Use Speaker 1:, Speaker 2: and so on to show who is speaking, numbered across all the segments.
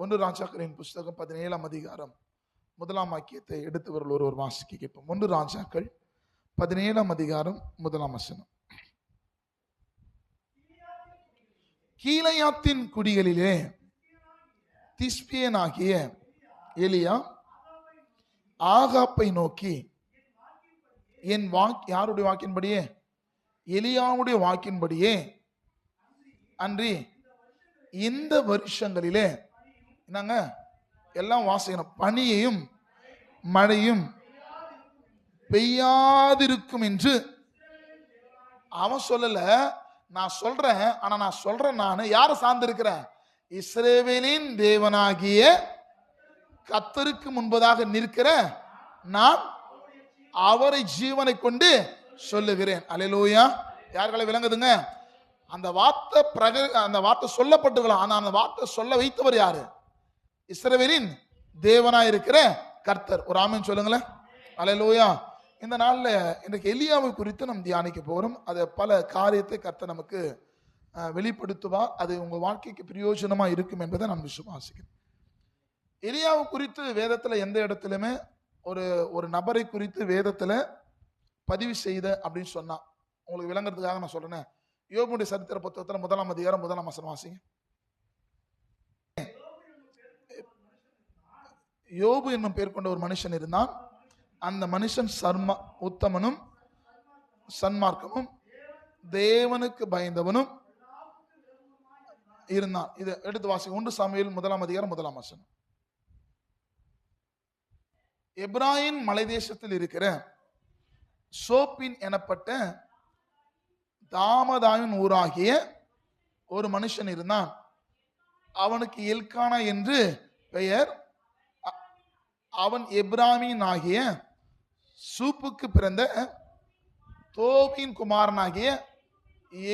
Speaker 1: ஒன்று ராஜாக்களின் புஸ்தகம் 17ஆம் அதிகாரம் 1ஆம் வாக்கியத்தை எடுத்து ஒரு வாசிக்க கேட்போம். 1 ராஜாக்கள் 17ஆம் அதிகாரம் 1ஆம் வசனம். கீலேயாத்தின் குடிகளிலே திஸ்பியனாகிய எலியா ஆகாப்பை நோக்கி, என் யாருடைய வாக்கின்படியே? எலியாவுடைய வாக்கின்படியே அன்றி இந்த வருஷங்களிலே என்னங்க எல்லாம் வாசிக்கணும், பனியையும் மழையும் பெய்யாதிருக்கும் என்று அவன் சொல்லல, நான் சொல்றேன். ஆனா நான் சொல்றேன், நான் யாரை சார்ந்திருக்கிறேன்? இஸ்ரவேலின் தேவனாகிய கர்த்தருக்கு முன்பதாக நிற்கிற நான் அவரை ஜீவனை கொண்டு சொல்லுகிறேன். அல்லேலூயா. யார்களை விளங்குதுங்க? அந்த வார்த்தை சொல்லப்பட்டுக்கலாம். ஆனா அந்த வார்த்தை சொல்ல வைத்தவர் யாரு? இஸ்ரவேலின் தேவனாய் இருக்கிற கர்த்தர். ஒரு ஆமென் சொல்லுங்களேன். அல்லேலூயா. இந்த நாள்ல இன்றைக்கு எலியாவை குறித்து நம்ம தியானிக்க போறோம். அது பல காரியத்தை கர்த்தர் நமக்கு வெளிப்படுத்துவா. அது உங்க வாழ்க்கைக்கு பிரயோஜனமா இருக்கும் என்பதை நான் விசுவாசிக்கிறேன். எலியாவை குறித்து வேதத்துல எந்த இடத்துலயுமே ஒரு நபரை குறித்து வேதத்துல பதிவு செய்த அப்படின்னு சொன்னா உங்களுக்கு விளங்குறதுக்காக நான் சொல்றேன். யோபுடைய சரித்திர புத்தகத்துல 1ஆம் அதிகாரம் 1ஆம் வசனம் வாசிங்க. யோபு என்னும் பேர் கொண்ட ஒரு மனுஷன் இருந்தான். அந்த மனுஷன் உத்தமனும் சன்மார்க்கமும் தேவனுக்கு பயந்தவனும் இருந்தான். இதை எடுத்து வாசிங்க. 1 சாமுவேல் 1ஆம் அதிகாரம் 1ஆம் வசனம். எப்ராயிம் மலை தேசத்தில் இருக்கிற சோப்பின் எனப்பட்ட தாமதாயின் ஊராகிய ஒரு மனுஷன் இருந்தான். அவனுக்கு எல்கானா என்று பெயர். அவன் எப்ராமின் ஆகிய சூப்புக்கு பிறந்த தோபின் குமாரனாகிய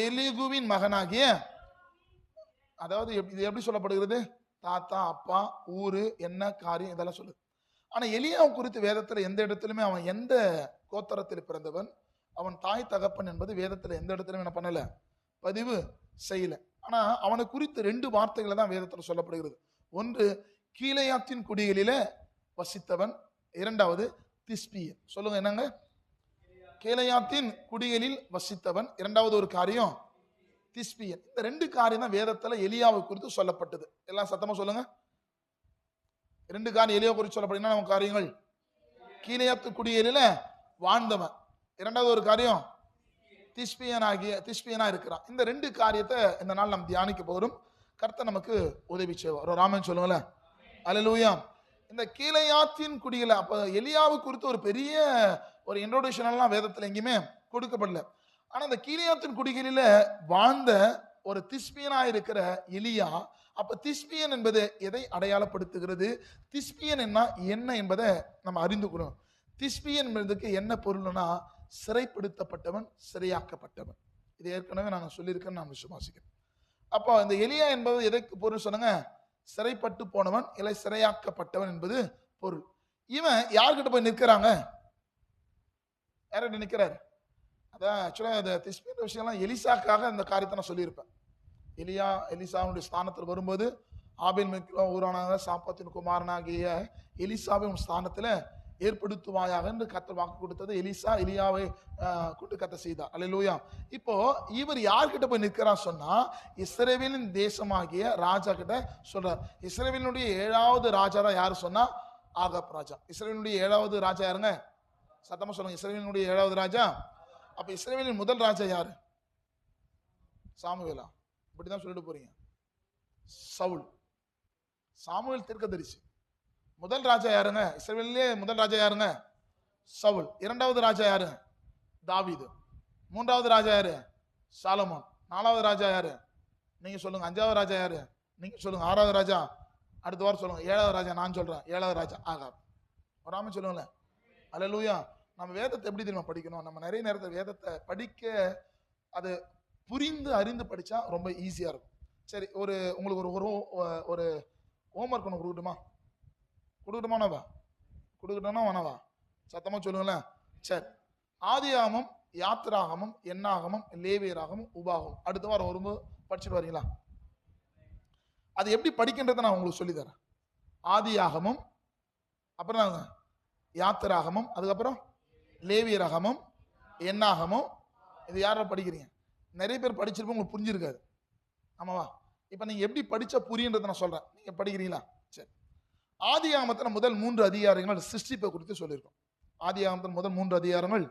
Speaker 1: எலிகுவின் மகனாகிய, அதாவது இது எப்படி சொல்லப்படுகிறது? தாத்தா, அப்பா, ஊரு, என்ன காரியம், இதெல்லாம் சொல்லுது. ஆனா எலியாவை குறித்து வேதத்துல எந்த இடத்துலயுமே அவன் எந்த கோத்திரத்தில் பிறந்தவன், அவன் தாய் தகப்பன் என்பது வேதத்துல எந்த இடத்துலயும் என்ன பண்ணல, பதிவு செய்யல. ஆனா அவனை குறித்து 2 வார்த்தைகளை தான் வேதத்துல சொல்லப்படுகிறது. ஒன்று கீலேயாத்தின் குடிகளில வசித்தவன், இரண்டாவது திஸ்பியன். சொல்லுங்க என்னங்க? கீலேயாத்தின் குடிகளில் வசித்தவன், இரண்டாவது ஒரு காரியம் திஸ்பியன். இந்த 2 காரியம் தான் வேதத்துல எலியாவை குறித்து சொல்லப்பட்டது. எல்லாம் சத்தமா சொல்லுங்க. 2 காரியம் எலியா குறித்து சொல்லப்படுது. நம்ம காரியங்கள், கீலேயாத்து குடிகளில வாழ்ந்தவன், இரண்டாவது ஒரு காரியம் திஸ்பியனா இருக்கிறான். இந்த 2 காரியத்தை இந்த நாள் நம்ம தியானிக்க போறோம். கர்த்தர் நமக்கு உதவி செய்வார். ஒரு ஆமென் சொல்லுங்களேன். அல்லேலூயா. இந்த கீலேயாத்தின் குடிகளை அப்ப எலியாவை குறித்து ஒரு பெரிய ஒரு இன்ட்ரோடக்ஷன் எல்லாம் வேதத்துல எங்கேயுமே கொடுக்கப்படல. ஆனா இந்த கீலேயாத்தின் குடிகளில வாழ்ந்த ஒரு திஸ்பியனா இருக்கிற எலியா, அப்ப திஸ்பியன் என்பது எதை அடையாளப்படுத்துகிறது? திஸ்பியன் என்ன என்பதை நம்ம அறிந்து கொள்ளணும். திஸ்பியன் என்பதுக்கு என்ன பொருள்னா, சிறைப்படுத்தப்பட்டவன், சிறையாக்கப்பட்டவன். இது ஏற்கனவே நான் சொல்லியிருக்கேன்னு நான் விசுவாசிக்கிறேன். அப்போ இந்த எலியா என்பது எதற்கு பொருள் சொன்னாங்க? சிறைப்பட்டு போனவன், இல்லை சிறையாக்கப்பட்டவன் என்பது பொருள். இவன் யார்கிட்ட போய் நிற்கிறாங்க? யார்கிட்ட நிற்கிறாரு? அதான் ஆக்சுவலா இந்த திஸ்பியன் விஷயம்லாம் எலிசாக்காக இந்த காரியத்தை நான் சொல்லியிருப்பேன். எலிசாவுடைய ஸ்தானத்தில் வரும்போது ஆபேல் மெக்கிலோ ஊரானாக சாப்பாத்தின் குமாரனாகிய எலிசாவை உன் ஸ்தானத்தில் ஏற்படுத்துவாயாக என்று கர்த்தர் வாக்கு கொடுத்தது. எலியாவை கூட்டு கர்த்தர் செய்தார். அல்லேலூயா. இப்போ இவர் யார்கிட்ட போய் நிற்கிறார் சொன்னா, இஸ்ரவேலின் தேசமாகிய ராஜா கிட்ட சொல்றார். இஸ்ரவேலினுடைய 7வது ராஜா தான் யாரு சொன்னா? ஆகாப் ராஜா. இஸ்ரவேலினுடைய 7வது ராஜா யாருங்க? சத்தமா சொல்லுங்க. இஸ்ரவேலினுடைய 7வது ராஜா. அப்ப இஸ்ரவேலின் முதல் ராஜா யாரு? சாமுவேலா? இப்படிதான் சொல்லிட்டு போறீங்க. சவுல். சாமுவேல் தீர்க்கதரிசி. முதல் ராஜா யாருங்க? இஸ்ரவேலிலே முதல் ராஜா யாருங்க? சவுல். இரண்டாவது ராஜா யாரு? தாவீது. மூன்றாவது ராஜா யாரு? சாலமோன். 4வது ராஜா யாரு? நீங்க சொல்லுங்க. 5வது ராஜா யாரு? நீங்க சொல்லுங்க. 6வது ராஜா அடுத்த வாரம் சொல்லுங்க. 7வது ராஜா நான் சொல்றேன். 7வது ராஜா ஆகாப். வராம சொல்லுங்களேன். அல்லேலூயா. நம்ம வேதத்தை எப்படி தெரியுமா படிக்கணும்? நம்ம நிறைய நேரத்தை வேதத்தை படிக்க அது புரிந்து அறிந்து படிச்சா ரொம்ப ஈஸியா இருக்கும். சரி, உங்களுக்கு ஒரு ஹோம்ஒர்க் ஒன்று கொடுக்கட்டுமானவா? கொடுக்கட்டோம்னா வேணவா? சத்தமா சொல்லுங்களேன். சரி, ஆதியாகமம், யாத்திராகமம், எண்ணாகமம், லேவியராகமம், உபாகமம் அடுத்த வாரம் வரும்போது படிச்சுட்டு வரீங்களா? அது எப்படி படிக்கின்றதை நான் உங்களுக்கு சொல்லித்தரேன். ஆதியாகமும், அப்புறம் யாத்திராகமும், அதுக்கப்புறம் லேவியராகமும், எண்ணாகமும். இது யார படிக்கிறீங்க? நிறைய பேர் படிச்சிருப்போம், உங்களுக்கு புரிஞ்சிருக்காது. ஆமாவா? இப்ப நீங்க எப்படி படிச்சா புரியுன்றதை நான் சொல்றேன். நீங்க படிக்கிறீங்களா? சரி. ஆதியாகமத்துல முதல் 3 அதிகாரங்கள் சிருஷ்டிப்பை குறித்து சொல்லியிருக்கோம். ஆதியாகமத்தின் முதல் 3 அதிகாரங்கள்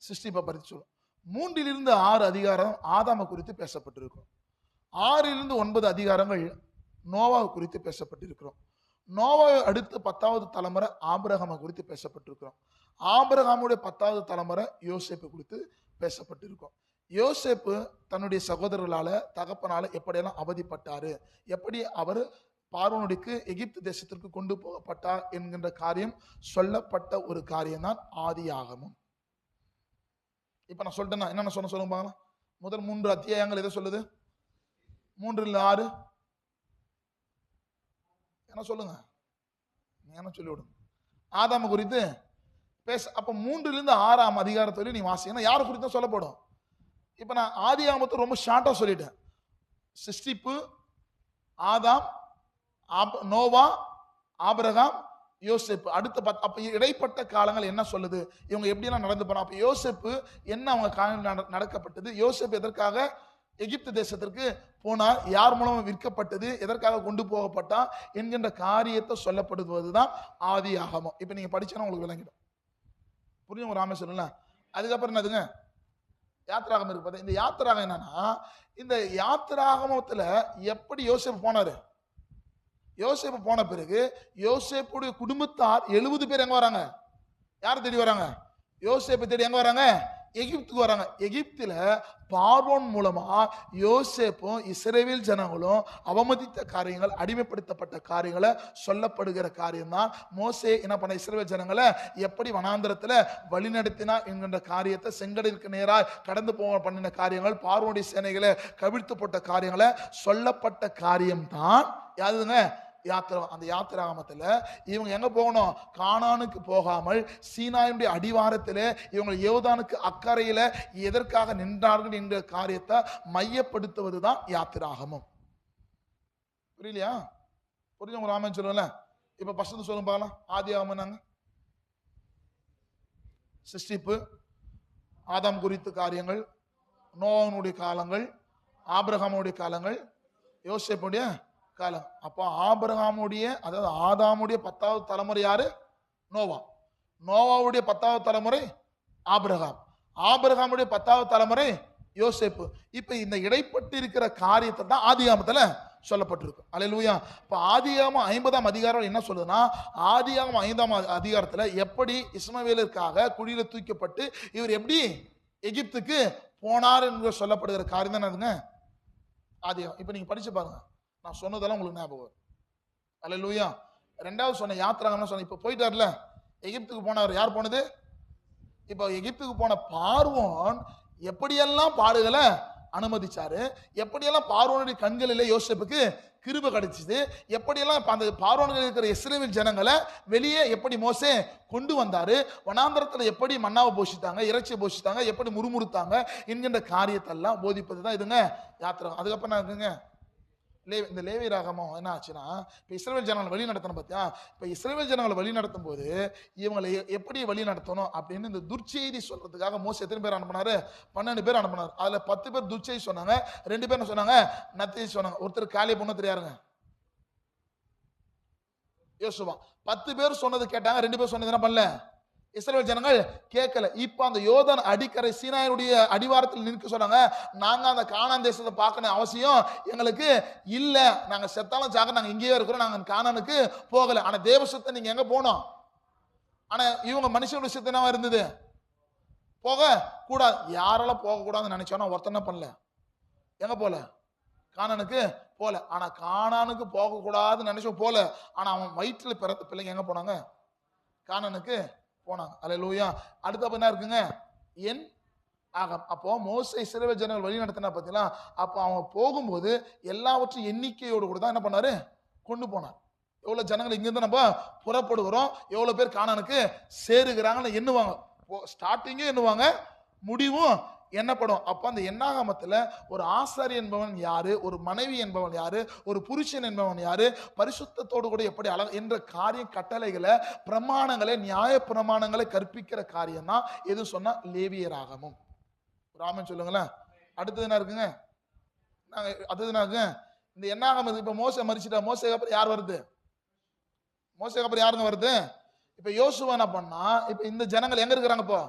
Speaker 1: சிருஷ்டிப்பை பற்றி சொல்லும். 3 to 6 அதிகாரம் ஆதாம குறித்து பேசப்பட்டிருக்கும். 6 to 9 அதிகாரங்கள் நோவா குறித்து பேசப்பட்டிருக்கிறோம். நோவாவை அடுத்து 10வது தலைமுறை ஆபிரகாமை குறித்து பேசப்பட்டிருக்கிறோம். ஆபிரகாமுடைய 10வது தலைமுறை யோசேப்பு குறித்து பேசப்பட்டிருக்கும். யோசேப்பு தன்னுடைய சகோதரர்களால, தகப்பனால எப்படியெல்லாம் அவதிப்பட்டாரு, எப்படி அவர் பார்வோனுக்கு எகிப்து தேசத்திற்கு கொண்டு போகப்பட்டார் என்கின்ற காரியம் சொல்லப்பட்ட ஒரு காரியம் தான் ஆதியாகமம். இப்ப நான் சொல்லிட்டேன்னா என்னென்ன சொல்லுங்க பாக்கலாம். முதல் 3 அத்தியாயங்கள் எதை சொல்லுது? 3 to 6 என்ன சொல்லுங்க, என்ன சொல்லி விடுங்க. ஆதாம குறித்து பேச. அப்ப 3 to 6 அதிகாரத்துல நீ வாசிங்கன்னா யாரை குறித்து சொல்லப்படும்? இப்ப நான் ஆதியாகமத்தை ரொம்ப ஷார்ட்டா சொல்லிட்டேன். சிருஷ்டிப்பு, ஆதாம், நோவா, ஆபிரகாம், யோசேப்பு. அடுத்த அப்ப இடைப்பட்ட காலங்கள் என்ன சொல்லுது, இவங்க எப்படி எல்லாம் நடந்து போனா. அப்ப யோசேப்பு என்ன அவங்க காலம் நடக்கப்பட்டது, யோசேப்பு எதற்காக எகிப்து தேசத்திற்கு போனார், யார் மூலமா விற்கப்பட்டது, எதற்காக கொண்டு போகப்பட்டா என்கின்ற காரியத்தை சொல்லப்படுவதுதான் ஆதியாகமம். இப்ப நீங்க படிச்சா உங்களுக்கு விளங்கிடும். புரியும் ராமேஸ்வரன். அதுக்கப்புறம் என்னதுங்க, யாத்திராகமம் இருக்கு. இந்த யாத்திராகம் என்னன்னா, இந்த யாத்திராகமத்துல எப்படி யோசேப்பு போனாரு, யோசேப்பு போன பிறகு யோசேப்புடைய குடும்பத்தார் 70 பேர் எங்க வராங்க, யாரை தேடி வராங்க? யோசேப்பை தேடி எங்க வராங்க? எகிப்துக்கு வராங்க. எகிப்துல பார்வோன் மூலமா யோசேப்பும் இஸ்ரவேல் ஜனங்களும் அவமதித்த காரியங்கள், அடிமைப்படுத்தப்பட்ட காரியங்களை சொல்லப்படுகிற காரியம் தான் மோசே என்ன பண்ண, இஸ்ரவேல் ஜனங்களை எப்படி வனாந்தரத்துல வழிநடத்தினா என்கின்ற காரியத்தை, செங்கடலுக்கு நேராக கடந்து போக பண்ணின காரியங்கள், பார்வோனுடைய சேனைகளை கவிழ்த்து போட்ட காரியங்களை சொல்லப்பட்ட காரியம் தான் யாருங்க? அந்த யாத்திராகமத்துல இவங்க எங்க போகணும்? கானானுக்கு போகாமல் சீனாயுடைய அடிவாரத்திலே இவங்க யோர்தானுக்கு அக்கறையில எதற்காக நின்றார்கள் என்ற காரியத்தை மையப்படுத்துவதுதான் யாத்திராகமம். புரியலையா? புரிஞ்சவங்க ராமன் சொல்லுவல. இப்ப பசங்க சொல்லுங்க பார்க்கலாம். ஆதியாகமம் நாங்க சிருஷ்டிப்பு, ஆதாம் குறித்த காரியங்கள், நோவாவுடைய காலங்கள், ஆபிரகாமுடைய காலங்கள், யோசேப்புடைய காலம். அப்போ ஆபிரகாமுடைய, அதாவது ஆதாமுடைய 10வது தலைமுறை யாரு? நோவா. நோவாவுடைய 10வது தலைமுறை ஆபிரகாம். ஆபிரகாமுடைய 10வது தலைமுறை யோசேப்பு. இப்ப இந்த இடைப்பட்டு இருக்கிற காரியத்தை தான் ஆதியாகமத்துல சொல்லப்பட்டிருக்கு. அல்லேலூயா. இப்ப ஆதியாகமம் 50ஆம் அதிகாரம் என்ன சொல்லுதுன்னா, ஆதியாகமம் 5ஆம் அதிகாரத்துல எப்படி இஸ்மவேலுக்காக குழியில தூக்கப்பட்டு இவர் எப்படி எகிப்துக்கு போனார் என்று சொல்லப்படுகிற காரியம் தானே ஆதியாகமம். இப்ப நீங்க படிச்சு பாருங்க, நான் சொன்னதெல்லாம் உங்களுக்கு ஞாபகம். அல்லேலூயா. 2வது சொன்ன யாத்திராகம்னு சொன்ன, இப்ப போயிட்டார்ல எகிப்துக்கு போனவர். யார் போனது? இப்ப எகிப்துக்கு போன பார்வோன் எப்படியெல்லாம் பாடுகளை அனுமதிச்சாரு, எப்படியெல்லாம் பார்வோனுடைய கண்களிலே யோசேப்புக்கு கிருபை கிடைச்சது, எப்படியெல்லாம் அந்த பார்வோன்கள் இருக்கிற இஸ்ரவேல் ஜனங்களை வெளியே எப்படி மோசே கொண்டு வந்தாரு, வனாந்தரத்தில் எப்படி மன்னாவை போஷித்தாங்க, இறைச்சியை போஷித்தாங்க, எப்படி முறுமுறுத்தாங்க என்கின்ற காரியத்தெல்லாம் போதிப்பது தான் இதுங்க யாத்திராகம். அதுக்கப்புறம் நான் இருக்குங்க இந்த லேவியராகமம் என்ன ஆச்சுன்னா, இப்போ இஸ்ரவேல் ஜனங்களை வழி நடத்தணும் பார்த்தியா. இப்போ இஸ்ரவேல் ஜனங்களை வழி நடத்தும் போது இவங்களை எப்படி வழி நடத்தணும் அப்படின்னு இந்த துர்ச்செய்தி சொல்றதுக்காக மோசே எத்தனை பேர் அனுப்பினாரு? 12 பேர் அனுப்பினார். அதுல 10 பேர் துர்ச்செய்தி சொன்னாங்க, 2 பேர் சொன்னாங்க நற்செய்தி சொன்னாங்க. ஒருத்தர் காலிய பொண்ணு தெரியாருங்க, யோசுவா. 10 பேர் சொன்னது கேட்டாங்க, 2 பேர் சொன்னது என்ன பண்ணல, இஸ்ரவேல் ஜனங்கள் கேட்கல. இப்ப அந்த யோர்தான் அடிக்கரை சீனாயுடைய அடிவாரத்தில் நிற்க சொன்னாங்க. நாங்க அந்த கானான் தேசத்தை பார்க்கணும் அவசியம் எங்களுக்கு இல்ல, நாங்க செத்தாலும் சாக நாங்க இங்கேயே இருக்கிறோம், நாங்க கானானுக்கு போகல. ஆனா தேவசத்தை நீங்க எங்க போனோம்? ஆனா இவங்க மனுஷனுடைய சித்தம் என்னவா இருந்தது? போக கூடாது. யாரெல்லாம் போக கூடாதுன்னு நினைச்சோன்னா ஒருத்தர் என்ன பண்ணல, எங்க போல, கானானுக்கு போல. ஆனா கானானுக்கு போக கூடாதுன்னு நினைச்சோம் போல. ஆனா அவன் வயிற்றுல பிறந்த பிள்ளைங்க எங்க போனாங்க? கானானுக்கு போனாங்க. அல்லேலூயா. அடுத்த என்ன இருக்குங்க, என் ஆகம். அப்போ மோசே இஸ்ரவேல் ஜனங்கள் வழி நடத்தினா பார்த்தீங்களா. அப்போ அவன் போகும்போது எல்லாவற்றையும் எண்ணிக்கையோடு கூட தான் என்ன பண்ணாரு, கொண்டு போனார். எவ்வளவு ஜனங்கள் இங்கிருந்து நம்ம புறப்படுகிறோம், எவ்வளவு பேர் கானானுக்கு சேருகிறாங்கன்னு எண்ணுவாங்க. ஸ்டார்டிங்கே எண்ணுவாங்க, முடிவும் எண்ணப்படும். அப்ப அந்த எண்ணாகமத்துல ஒரு ஆசாரி என்பவன் யாரு, ஒரு மனைவி என்பவன் யாரு, ஒரு புருஷன் என்பவன் யாரு, பரிசுத்தத்தோடு கூட எப்படி என்ற காரியம், கட்டளைகளை, பிரமாணங்களை, நியாய பிரமாணங்களை கற்பிக்கிற காரியம் தான் எது சொன்னா லேவியராகமம். ராமன் சொல்லுங்களேன். அடுத்தது என்ன இருக்குங்க? அடுத்தது என்ன இருக்குங்க? இந்த எண்ணாகமம். இப்ப மோசே மரிச்சிட்டா, மோசேக்கு அப்புறம் யார் வருது? மோசேக்கு அப்புறம் யாருங்க வருது? இப்ப யோசுவா என்ன பண்ணா, இப்ப இந்த ஜனங்கள் எங்க இருக்கிறாங்க? இப்போ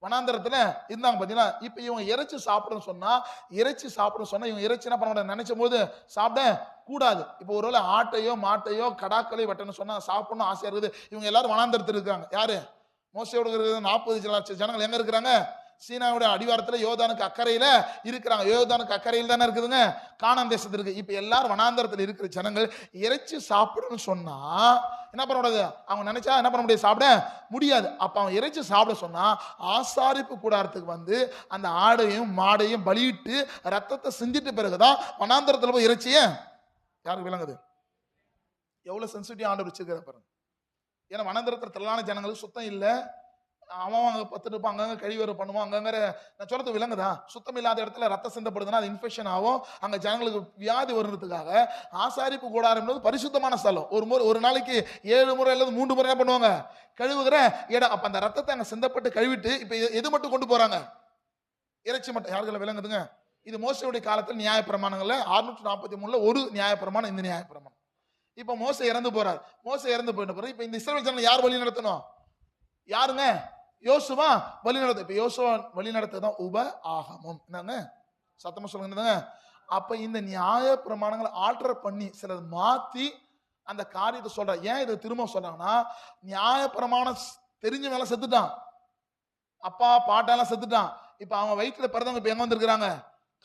Speaker 1: வனாந்தரத்துல இருந்தாங்க பாத்தீங்களா? இப்ப இவங்க இறைச்சி சாப்பிடணும் சொன்னா, இவங்க இறைச்சி என்ன பண்ண மாட்டாங்க, நினைச்சும் போது சாப்பிட கூடாது. இப்ப ஒருவேளை ஆட்டையோ மாட்டையோ கடாக்களையோ வெட்டணும் சொன்னா சாப்பிடணும் ஆசையா இருக்குது. இவங்க எல்லாரும் வனாந்தரத்தில் இருக்காங்க. யாரு? மோசையோட 40 லட்சம் ஜனங்கள் எங்க இருக்கிறாங்க? சீனாவுடைய அடிவாரத்துல யோர்தானுக்கு அக்கறையில இருக்கிறாங்க. யோர்தானுக்கு அக்கறையில் தானே இருக்குதுங்க கானான் தேசத்துல இருக்கு. இப்ப எல்லாரும் வனாந்தரத்துல இருக்கிற ஜனங்கள் இறைச்சி சாப்பிடணும்னு சொன்னா என்ன பண்ண முடியாது? அவங்க நினைச்சா என்ன பண்ண முடியாது? சாப்பிட முடியாது. அப்ப அவன் இறைச்சி சாப்பிட சொன்னா ஆசாரிப்பு கூடாரத்துக்கு வந்து அந்த ஆடையும் மாடையும் பலியிட்டு ரத்தத்தை சிந்திட்டு பிறகுதான் வனாந்தரத்துல போய் இறைச்சிய யாருக்கு விளங்குது? எவ்வளவு சென்சிட்டிவ் ஆண்டவர் வச்சிருக்கிற பாருங்க. ஏன்னா வனாந்தரத்துல திரளான ஜனங்களுக்கு சுத்தம் இல்லை. அவன் அங்க 10 இருப்பான், அங்கங்க கழிவறை பண்ணுவான், அங்கங்க நான் சொல்றது விளங்குதா? சுத்தம் இல்லாத இடத்துல ரத்தம் சிந்தப்படுதுன்னா அது இன்ஃபெக்ஷன் ஆகும், அங்க ஜனங்களுக்கு வியாதி வருறதுக்காக ஆசாரிப்பு கூடாரம் என்பது பரிசுத்தமான ஸ்தலம். ஒரு நாளைக்கு 7 முறை அல்லது 3 முறை என்ன பண்ணுவாங்க? கழுவுகிற இடம். அப்ப அந்த ரத்தத்தை அங்க சிந்தப்பட்டு கழுவிட்டு இப்ப எது மட்டும் கொண்டு போறாங்க? இறைச்சி மட்டும். யாருக்குள்ள விளங்குதுங்க? இது மோசையுடைய காலத்தில் நியாய பிரமாணங்கள்ல 643 ஒரு நியாய பிரமாணம், இந்த நியாய பிரமாணம். இப்ப மோசை இறந்து போறார். மோசை இறந்து போயிட்ட பிறகு இப்ப இந்த இஸ்ரவேல் ஜனங்கள் யார் வழி நடத்தணும்? யாருங்க? யோசுவா வழி நடத்த. இப்ப யோசுவா வழி நடத்ததான் உப ஆகமம். என்னங்க சத்தமா சொல்லுங்க. அப்ப இந்த நியாய பிரமாணங்களை ஆல்டர் பண்ணி சிலர் மாத்தி அந்த காரியத்தை சொல்ற. ஏன் இதை திரும்ப சொல்றாங்கன்னா, நியாய பிரமாணம் தெரிஞ்ச மேல செத்துட்டான், அப்பா பாட்டாலாம் செத்துட்டான். இப்ப அவங்க வயிற்றுல பிறந்தவங்க இப்ப எங்க வந்திருக்கிறாங்க?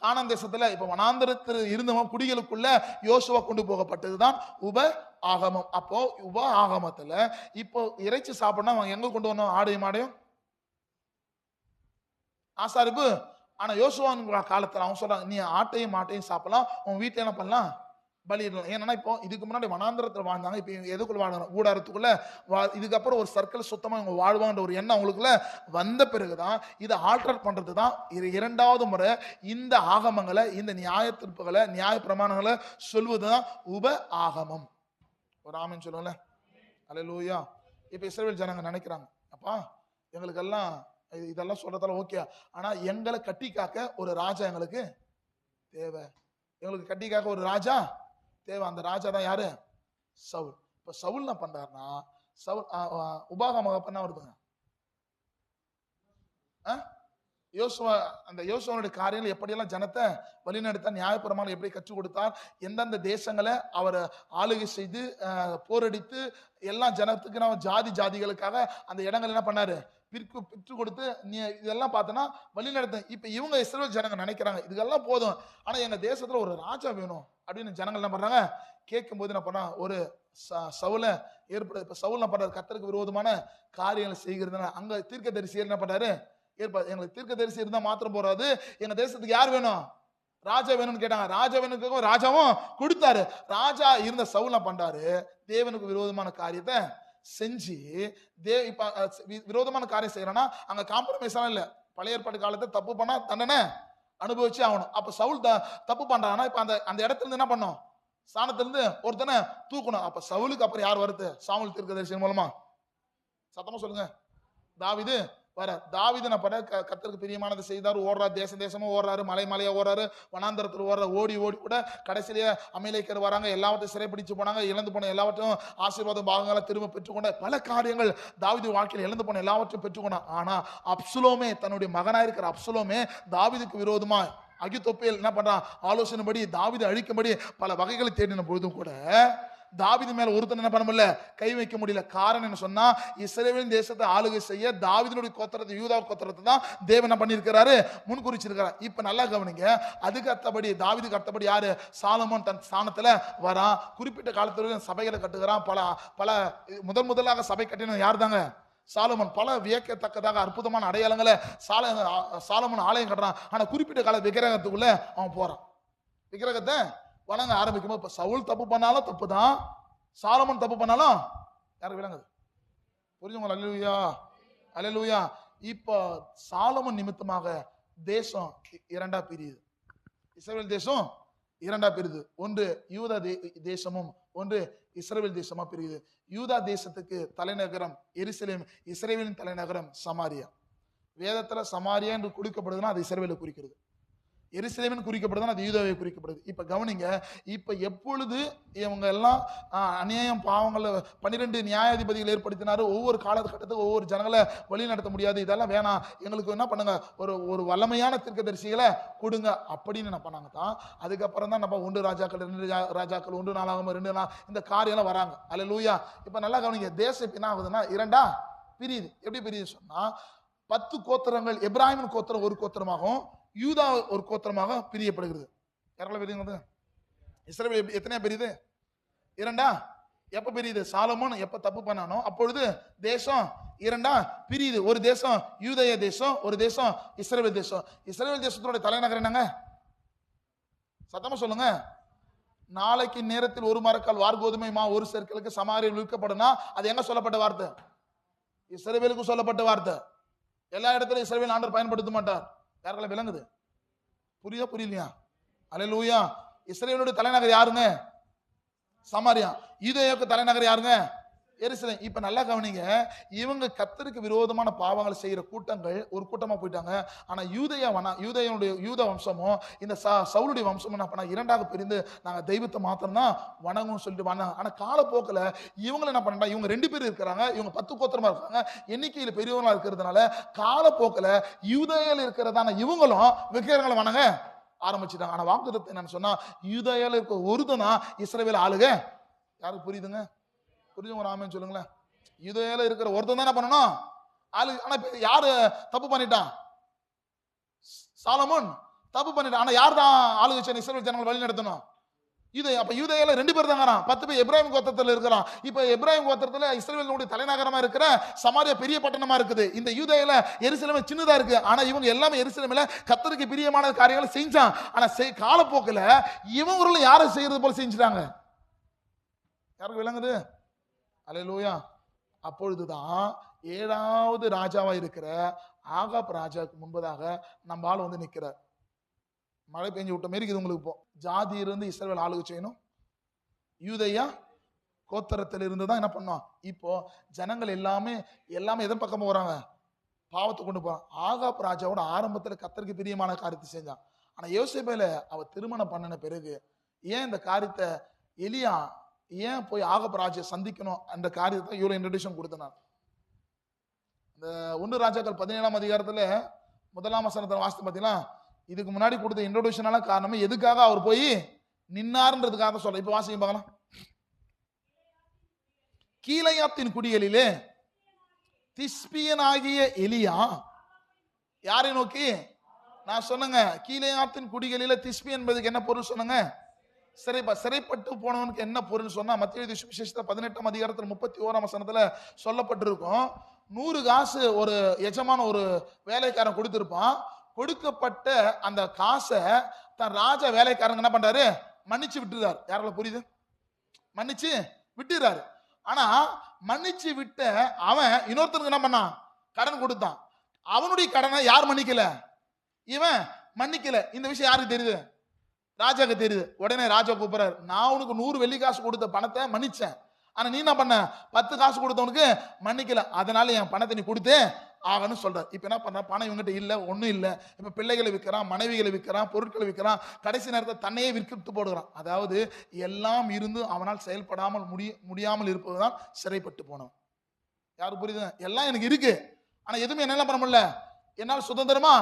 Speaker 1: கானான் தேசத்துல. இப்ப வனாந்தரத்தில் இருந்தவன் குடிகளுக்குள்ள யோசுவா கொண்டு போகப்பட்டதுதான் உப ஆகமம். அப்போ உப ஆகமத்துல இப்போ இறைச்சி சாப்பிடணும் அவங்க எங்க கொண்டு வரணும்? ஆடையும் மாடையும் ஆசாரிப்பு. ஆனா யோசுவான் காலத்துல அவங்க சொல்றாங்க, நீ ஆட்டையும் மாட்டையும் சாப்பிடலாம், உன் வீட்டுல என்ன பண்ணலாம்? பலியிடலாம். ஏன்னா இப்போ இதுக்கு முன்னாடி வனாந்தரத்தில் வாழ்ந்தாங்க, இப்ப எதுக்குள்ள வாழ்றாங்க? கூடாரத்துக்குள்ள. இதுக்கப்புறம் ஒரு சர்க்கிள் சுத்தமா இவங்க வாழ்வான்ற ஒரு எண்ணம் அவங்களுக்குள்ள வந்த பிறகுதான் இதை ஆல்டர் பண்றதுதான் இரண்டாவது முறை இந்த ஆகமங்களை, இந்த நியாய தீர்ப்புகளை, நியாய பிரமாணங்களை சொல்வதுதான் உப ஆகமம். ஒரு ஆமென் சொல்லுங்களேன். அல்லேலூயா. இப்ப இஸ்ரவேல் ஜனங்க நினைக்கிறாங்க, அப்பா எங்களுக்கெல்லாம் இதெல்லாம் சொல்றதால ஓகே, ஆனா எங்களை கட்டி காக்க ஒரு ராஜா எங்களுக்கு தேவை. எங்களுக்கு கட்டி காக்க ஒரு ராஜா தேவை. அந்த ராஜா தான் யாரு? சவுல். இப்ப சவுல் என்ன பண்றாருன்னா, சவுல் உபாகம பண்ண வருதுங்க. யோசுவா, அந்த யோசுவாவுடைய காரியங்கள் எப்படியெல்லாம் ஜனத்தை வழிநடத்த, நியாயப்பிரமாணம் எப்படி கற்றுக் கொடுத்தார், எந்தெந்த தேசங்களை அவர் ஆளுகை செய்து போரடித்து எல்லா ஜனத்துக்கு ஜாதி ஜாதிகளுக்காக அந்த இடங்கள் என்ன பண்ணாரு? பிற்று கொடுத்து இதெல்லாம் பார்த்தோன்னா வழிநடத்த. இப்ப இவங்க இஸ்ரவேல் ஜனங்க நினைக்கிறாங்க இதெல்லாம் போதும், ஆனா எங்க தேசத்துல ஒரு ராஜா வேணும் அப்படின்னு ஜனங்கள் என்ன பண்றாங்க? கேட்கும் போது என்ன பண்ணா, ஒரு சவுல ஏற்படுது. இப்ப சவுல் என்ன பண்றாரு? கர்த்தருக்கு விரோதமான காரியங்களை செய்கிறதுனால அங்க தீர்க்கதரிசி என்ன பண்றாரு? எங்களுக்கு தீர்க்கதரிசி இருந்தா மாத்திரம் போறாது, எங்க தேசத்துக்கு யார் வேணும்? ராஜா வேணும்னு கேட்டாங்க. ராஜா வேணும், ராஜாவும் கொடுத்தாரு. ராஜா இருந்த சவுல் என்ன பண்றாரு? தேவனுக்கு விரோதமான காரியத்தை செஞ்சு இப்ப விரோதமான காரியம் செய்யறனா அங்க காம்ப்ரமைஸ் இல்ல. பழைய ஏற்பாடு காலத்துல தப்பு பண்ணா தண்டனை அனுபவிச்சு ஆகணும். அப்ப சவுல் தப்பு பண்றாங்கன்னா இப்ப அந்த இடத்துல இருந்து என்ன பண்ணும்? ஸ்தானத்துல இருந்து ஒருத்தனை தூக்கணும். அப்ப சவுலுக்கு அப்புறம் யார் வருது? சாமுவேல் தீர்க்கதரிசி மூலமா. சத்தமா சொல்லுங்க. தாவீது வர. தாவீது என்ன பண்ண? கர்த்தருக்கு பிரியமானதை செய்தார். ஓடுறாரு, தேசமா ஓடுறாரு, மலையா ஓடுறாரு, வனாந்தரத்தில் ஓடுற. ஓடி கூட கடைசியிலேயே அமலேக்கர் வராங்க, எல்லாவற்றையும் சிறைப்பிடிச்சு போனாங்க. இழந்து போன எல்லாவற்றையும் ஆசீர்வாத பாகங்களை திரும்ப பெற்றுக்கொண்ட பல காரியங்கள் தாவீது வாழ்க்கையில் இழந்து போன எல்லாவற்றையும் பெற்றுக்கொண்டான். ஆனா அப்சலோமே, தன்னுடைய மகனாயிருக்கிற அப்சலோமே தாவீதுக்கு விரோதமா அகித்தோப்பேல் என்ன பண்றான்? ஆலோசனைப்படி தாவீது அழிக்கும்படி பல வகைகளை தேடின பொழுதும் கூட தாவீது மேல ஒருத்தன் என்ன பண்ண முடியல? கை வைக்க முடியல. காரணம் என்ன சொன்னா, இஸ்ரவேலின் தேசத்தை ஆளுகை செய்ய தாவீதினுடைய கோத்திரத்தை, யூதா கோத்திரத்தை தான் தேவன் என்ன பண்ணியிருக்கிறாரு? முன்குறிச்சிருக்கிறார். இப்ப நல்லா கவனிங்க. அதுக்கு அடுத்தபடி தாவீதுக்கு அடுத்தபடி யாரு? சாலமோன் தன் ஸ்தானத்துல வரான். குறிப்பிட்ட காலத்துல சபைகளை கட்டுகிறான். பல முதலாக சபை கட்டின யார் தாங்க? சாலமோன். பல வியக்கத்தக்கதாக அற்புதமான அடையாளங்களை சாலமோன் ஆலயம் கட்டுறான். ஆனா குறிப்பிட்ட கால விக்கிரகத்துக்குள்ள அவன் போறான். விக்கிரகத்தை வணங்க ஆரம்பிக்கும் போது சவுல் தப்பு பண்ணாலும் தப்பு தான், சாலமோன் தப்பு பண்ணாலும் யாருக்கு விளங்குது? புரிஞ்சுங்களா? அல்லேலூயா, அல்லேலூயா. இப்ப சாலமோன் நிமித்தமாக தேசம் இரண்டா பிரியுது. இஸ்ரவேல் தேசம் இரண்டா பிரியுது. ஒன்று யூதா தேசமும் ஒன்று இஸ்ரவேல் தேசமா பிரியுது. யூதா தேசத்துக்கு தலைநகரம் எருசலேம், இஸ்ரவேலின் தலைநகரம் சமாரியா. வேதத்துல சமாரியா என்று குறிக்கப்படுதுன்னா அது இஸ்ரவேலை குறிக்கிறது. எருசலேமின் குறிக்கப்படுதுன்னா அது யூதாவை குறிக்கப்படுது. இப்ப கவனிங்க, இப்ப எப்பொழுது இவங்க எல்லாம் அநியாயம் பாவங்களை 12 நியாயாதிபதிகள் ஏற்படுத்தினாரு. ஒவ்வொரு காலகட்டத்துக்கு ஒவ்வொரு ஜனங்களை வழி நடத்த முடியாது, இதெல்லாம் வேணாம், எங்களுக்கு என்ன பண்ணுங்க, ஒரு வல்லமையான தீர்க்கதரிசிகளை கொடுங்க அப்படின்னு என்ன பண்ணாங்க தான். அதுக்கப்புறம் தான் நம்ம 1 ராஜாக்கள் 2 ராஜாக்கள் 1 நாளாகமம் 2 நாள் இந்த காரியெல்லாம் வராங்க. அல்லேலூயா. இப்ப நல்லா கவனிங்க, தேசம் என்ன ஆகுதுன்னா இரண்டா பிரியுது. எப்படி பிரியுது சொன்னா 10 கோத்திரங்கள், எப்ராஹிமின் கோத்திரம் ஒரு கோத்திரமாகவும் யூதா ஒரு கோத்திரமாக பிரியப்படுகிறது. யாரால பிரியுது? இஸ்ரவேல் எத்தனையா பிரியுது? இரண்டா. எப்ப பிரியுது? சாலமோன் எப்ப தப்பு பண்ணானோ அப்பொழுது தேசம் இரண்டா பிரியுது. ஒரு தேசம் யூதேய தேசம், ஒரு தேசம் இஸ்ரவேல் தேசம். இஸ்ரவேல் தேசத்தோட தலைநகர் என்னங்க? சத்தமா சொல்லுங்க. நாளைக்கு நேரத்தில் ஒரு மரக்கால் வார் கோதுமை மா ஒரு சர்க்கிளுக்கு சமாரியில் விற்கப்படும்னா அது எங்க சொல்லப்பட்ட வார்த்தை? இஸ்ரவேலுக்கு சொல்லப்பட்ட வார்த்தை. எல்லா இடத்துலயும் இஸ்ரவேல் ஆண்டவர் பயன்படுத்த மாட்டார். யாருக்கெல்லாம் விளங்குது? புரியலையா? அல்லேலூயா. இஸ்ரவேலுடைய தலைநகர் யாருங்க? சமாரியா. யூதேயாவுக்கு தலைநகர் யாருங்க? எருசலேம். இப்ப நல்லா கவனிங்க, இவங்க கர்த்தருக்கு விரோதமான பாவங்களை செய்யற கூட்டங்கள் ஒரு கூட்டமா போயிட்டாங்க. ஆனா யூத வம்சமும் இந்த சவுலுடைய வம்சமும் என்ன பண்ணா இரண்டாக பிரிந்து நாங்க தெய்வத்தை மாத்திரம் தான் வணங்கும் சொல்லிட்டு வந்தாங்க. ஆனா காலப்போக்கில் இவங்க என்ன பண்ணா, இவங்க 2 பேர் இருக்கிறாங்க, இவங்க 10 கோத்திரமா இருக்காங்க, எண்ணிக்கையில் பெரியவங்களா இருக்கிறதுனால காலப்போக்கில் யூதேயால இருக்கிறதான இவங்களும் விக்கிரகங்களை வணங்க ஆரம்பிச்சுட்டாங்க. ஆனா வாக்குத்தத்தம் என்னன்னு சொன்னா, யூதேயால இருக்க ஒருத்தனா இஸ்ரவேல் ஆளுக. யாருக்கு புரியுதுங்க? புரிஞ்சவங்க ஆமென் சொல்லுங்களேன். யூதேயால இருக்கிற ஒருத்தன் தான் என்ன பண்ணணும் ஆளு. ஆனா யாரு தப்பு பண்ணிட்டான்? சாலமோன் தப்பு பண்ணிட்டான். ஆனா யார் தான் ஆளுகை இஸ்ரவேல் ஜனங்களை வழி நடத்தணும்? அப்ப யூதேயால 2 பேர் தாங்க. 10 பேர் எப்ராஹிம் கோத்திரத்துல இருக்கிறான். இப்ப எப்ராஹிம் கோத்திரத்துல இஸ்ரவேலுடைய தலைநகரமா இருக்கிற சமாரியா பெரிய பட்டணமா இருக்குது. இந்த யூதேயால எருசலேம் சின்னதா இருக்கு. ஆனா இவங்க எல்லாமே எருசலேம்ல கர்த்தருக்கு பிரியமான காரியங்களை செஞ்சான். ஆனா காலப்போக்கில் இவங்களும் யாரை செய்யறது போல செஞ்சுட்டாங்க. யாருக்கு விளங்குது? அல்லேலூயா. அப்பொழுதுதான் 7வது ராஜாவா இருக்கிற ஆகாப் ராஜாவுக்கு முன்பதாக நம்ம ஆள் வந்து நிற்கிறார். மழை பெஞ்சு விட்ட மாரி இது உங்களுக்கு. இப்போ ஜாதி இருந்து இஸ்ரவேல் ஆளுகை செய்யணும். யூதேயா கோத்திரத்தில் இருந்து தான் என்ன பண்ணோம். இப்போ ஜனங்கள் எல்லாமே எதன் பக்கமா வராங்க? பாவத்தை கொண்டு போறான். ஆகாப் ராஜாவோட ஆரம்பத்தில் கர்த்தருக்கு பிரியமான காரியத்தை செஞ்சான். ஆனா யோசேபேல அவ திருமணம் பண்ணின பிறகு ஏன் இந்த காரியத்தை எலியா ஏன் போய் ஆகாப் ராஜா சந்திக்கணும் என்ற காரியத்தை இவ்வளவு இன்ட்ரோடக்ஷன் கொடுத்தனார். இந்த 1 ராஜாக்கள் 17ஆம் அதிகாரத்துல 1ஆம் வசனத்தை வாசித்து பார்த்தீங்கன்னா, இதுக்கு முன்னாடி கொடுத்த இன்ட்ரோடக்ஷனால காரணமே எதுக்காக அவர் போய் நின்னார்ன்றதுக்காக சொல்ல. இப்ப வாசிக்க பார்க்கலாம். கீலேயாத்தின் குடிகளிலே திஸ்பியனாகிய எலியா யாரை நோக்கி? நான் சொன்னங்க, கீலேயாத்தின் குடிகளிலே திஸ்பி என்பதுக்கு என்ன பொருள் சொன்னங்க? சிறைப்பட்டு போனவனுக்கு என்ன பொருள் சொன்னா, மத்தேயு சுவிசேஷத்துல 18ஆம் அதிகாரத்துல 31ஆம் வசனத்துல சொல்லப்பட்டிருக்கும். 100 காசு ஒரு எஜமான ஒரு வேலைக்காரன் கொடுத்திருப்பான். கொடுக்கப்பட்ட அந்த காசை தன் ராஜா வேலைக்காரங்க என்ன பண்றாரு? மன்னிச்சு விட்டுறாரு. யாரால புரியுது? மன்னிச்சு விட்டுறாரு. ஆனா மன்னிச்சு விட்ட அவன் இன்னொருத்தருக்கு என்ன பண்ணான்? கடன் கொடுத்தான். அவனுடைய கடனை யார் மன்னிக்கல? இவன் மன்னிக்கல. இந்த விஷயம் யாருக்கு தெரியுது? ராஜாக்கு தெரியுது. உடனே ராஜா கூப்பிடுறாரு, நான் உனக்கு 100 வெள்ளி காசு கொடுத்த பணத்தை மன்னிச்சேன், ஆனா நீ என்ன பண்ண? 10 காசு கொடுத்தவனுக்கு மன்னிக்கல, அதனால என் பணத்தை நீ கொடுத்தே ஆகணும் சொல்றாரு. இப்ப என்ன பண்ற? பணம் இவங்கிட்ட இல்ல, ஒண்ணும் இல்ல. இப்ப பிள்ளைகளை விற்கிறான், மனைவிகளை விற்கிறான், பொருட்களை விற்கிறான், கடைசி நேரத்தை தன்னையே விற்கிட்டு போடுகிறான். அதாவது எல்லாம் இருந்து அவனால் செயல்படாமல் முடியாமல் இருப்பதுதான் சிறைப்பட்டு போனவன். யாருக்கு புரியுது? எல்லாம் எனக்கு இருக்கு, ஆனா எதுவுமே என்ன பண்ண முடியல, என்னால் சுதந்திரமா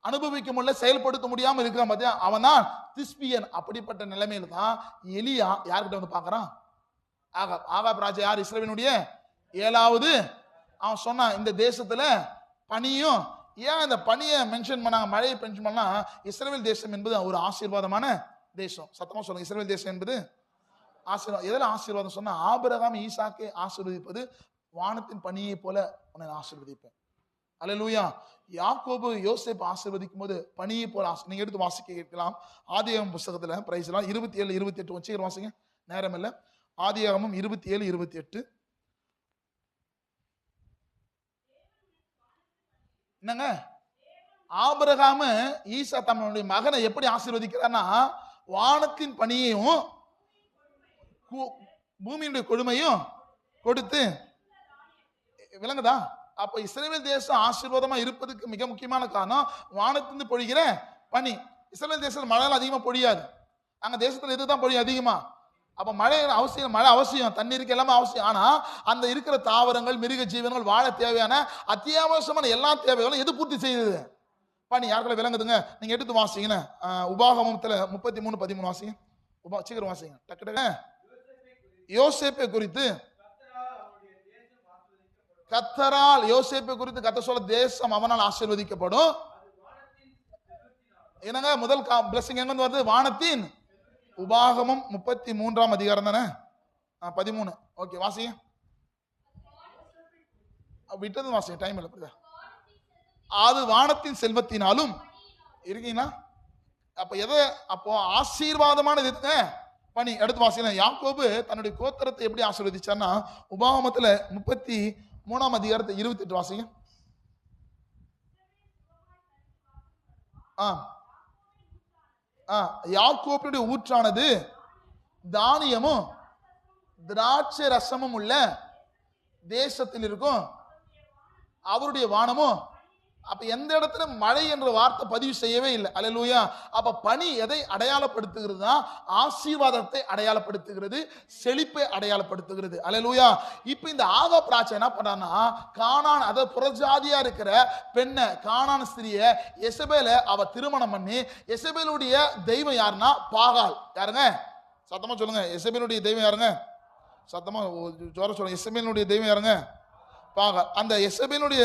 Speaker 1: அனுபவிக்க முடியல, செயல்படுத்த முடியாம இருக்கிறான் பாத்தியா, அவன் தான் திஸ்பியன். அப்படிப்பட்ட நிலைமையில தான் எலியா யார்கிட்ட வந்து பாக்குறான்? ஆகாப் ராஜா யார்? இஸ்ரவேலுடைய 7வது. அவன் சொன்னான், இந்த தேசத்துல பனியும், ஏன் இந்த பனியை மென்ஷன் பண்ணாங்க, மழையை மென்ஷன் பண்ணா, இஸ்ரவேல் தேசம் என்பது ஒரு ஆசீர்வாதமான தேசம். சத்தமா சொல்லுங்க, இஸ்ரவேல் தேசம் என்பது ஆசீர்வாதம். எதுல ஆசீர்வாதம் சொன்னா, ஆபிரகாம் ஈசாக்கை ஆசீர்வதிப்பது வானத்தின் பனியை போல உன்னை ஆசீர்வதிப்பேன். அல்லேலூயா. யாக்கோபு யோசேப்பு ஆசீர்வதிக்கும் போது பனியை போல நீங்க எடுத்து வாசிக்க கேட்கலாம். ஆதியாகமம் புத்தகத்துல பிரைஸ்லாம் 27 28 வச்சு வாசிங்க, நேரம் இல்ல. ஆதியாகமம் 27 28 என்னங்க? ஆபிரகாம் ஈசா தன்னுடைய மகனை எப்படி ஆசீர்வதிக்கிறார்னா, வானத்தின் பணியையும் பூமியினுடைய கொடுமையும் கொடுத்து, விளங்குதா? அப்ப இஸ்ரவேல் தேசம் ஆசீர்வாதமா இருப்பதுக்கு மிக முக்கியமான காரணம் வானத்திலிருந்து பொழிகிற பனி. இஸ்ரவேல் தேசத்தில் மழை அதிகமா பொழியாது, அங்க தேசத்துல இதுதான் பொழியும் அதிகமா. அப்ப மழை அவசியம், மழை அவசியம், தண்ணீருக்கு எல்லாமே அவசியம். ஆனா அந்த இருக்கிற தாவரங்கள், மிருக ஜீவன்கள் வாழ தேவையான அத்தியாவசியமான எல்லா தேவைகளும் எது பூர்த்தி செய்யுது? பனி. யாருக்குள்ள விளங்குதுங்க? நீங்க எடுத்து வாசிங்க. உபாகமத்துல 33:13 வாசிங்க. சீக்கிரம் வாசிங்க, டக்கு டக்கு. யோசேப்பை குறித்து கர்த்தரால், யோசேப்பை குறித்து கர்த்தர் சொல்ல, தேசம் அவனால் ஆசீர்வதிக்கப்படும். என்னங்க முதல் பிளஸிங் எங்க வந்து வருது? வானத்தின். உபாகமம் 33ஆம் அதிகாரம் தானே, 13. ஓகே, வாசிங்க. விட்டது வாசிங்க, டைம் இல்லை. அது வானத்தின் செல்வத்தினாலும் இருக்கீங்களா? அப்ப எதை? அப்போ ஆசீர்வாதமானது எதுங்க? பனி. எடுத்து வாசிக்கலாம். யாக்கோபு தன்னுடைய கோத்திரத்தை எப்படி ஆசீர்வதிச்சார்னா, உபாகமத்துல 33ஆம் அதிகாரத்தை 28 வாசிங்க. யாக்கோபுடைய ஊற்றானது தானியமும் திராட்சை ரசமும் உள்ள தேசத்தில் இருக்கும், அவருடைய வானமும். அப்ப எந்த இடத்துல மழை என்ற வார்த்தை பதிவு செய்யவே இல்லை. அல்லேலூயா. அப்ப பனி எதை அடையாளப்படுத்துகிறதுனா, ஆசீர்வாதத்தை அடையாளப்படுத்துகிறது, செழிப்பை அடையாளப்படுத்துகிறது. அல்லேலூயா. இப்ப இந்த ஆகாப் ராஜா என்ன பண்றான்னா, கானான், அத புறஜாதியா இருக்கிற பெண்ணை, கானான் ஸ்திரிய எசபேல அவ திருமணம் பண்ணி, எசபேலுடைய தெய்வம் யாருன்னா பாகால். யாருங்க? சத்தமா சொல்லுங்க. எசபேலுடைய தெய்வம் யாருங்க? சத்தமா ஜோர சொல்லுங்க. எசபேலுடைய தெய்வம் யாருங்க? பாகால். அந்த எசபேலுடைய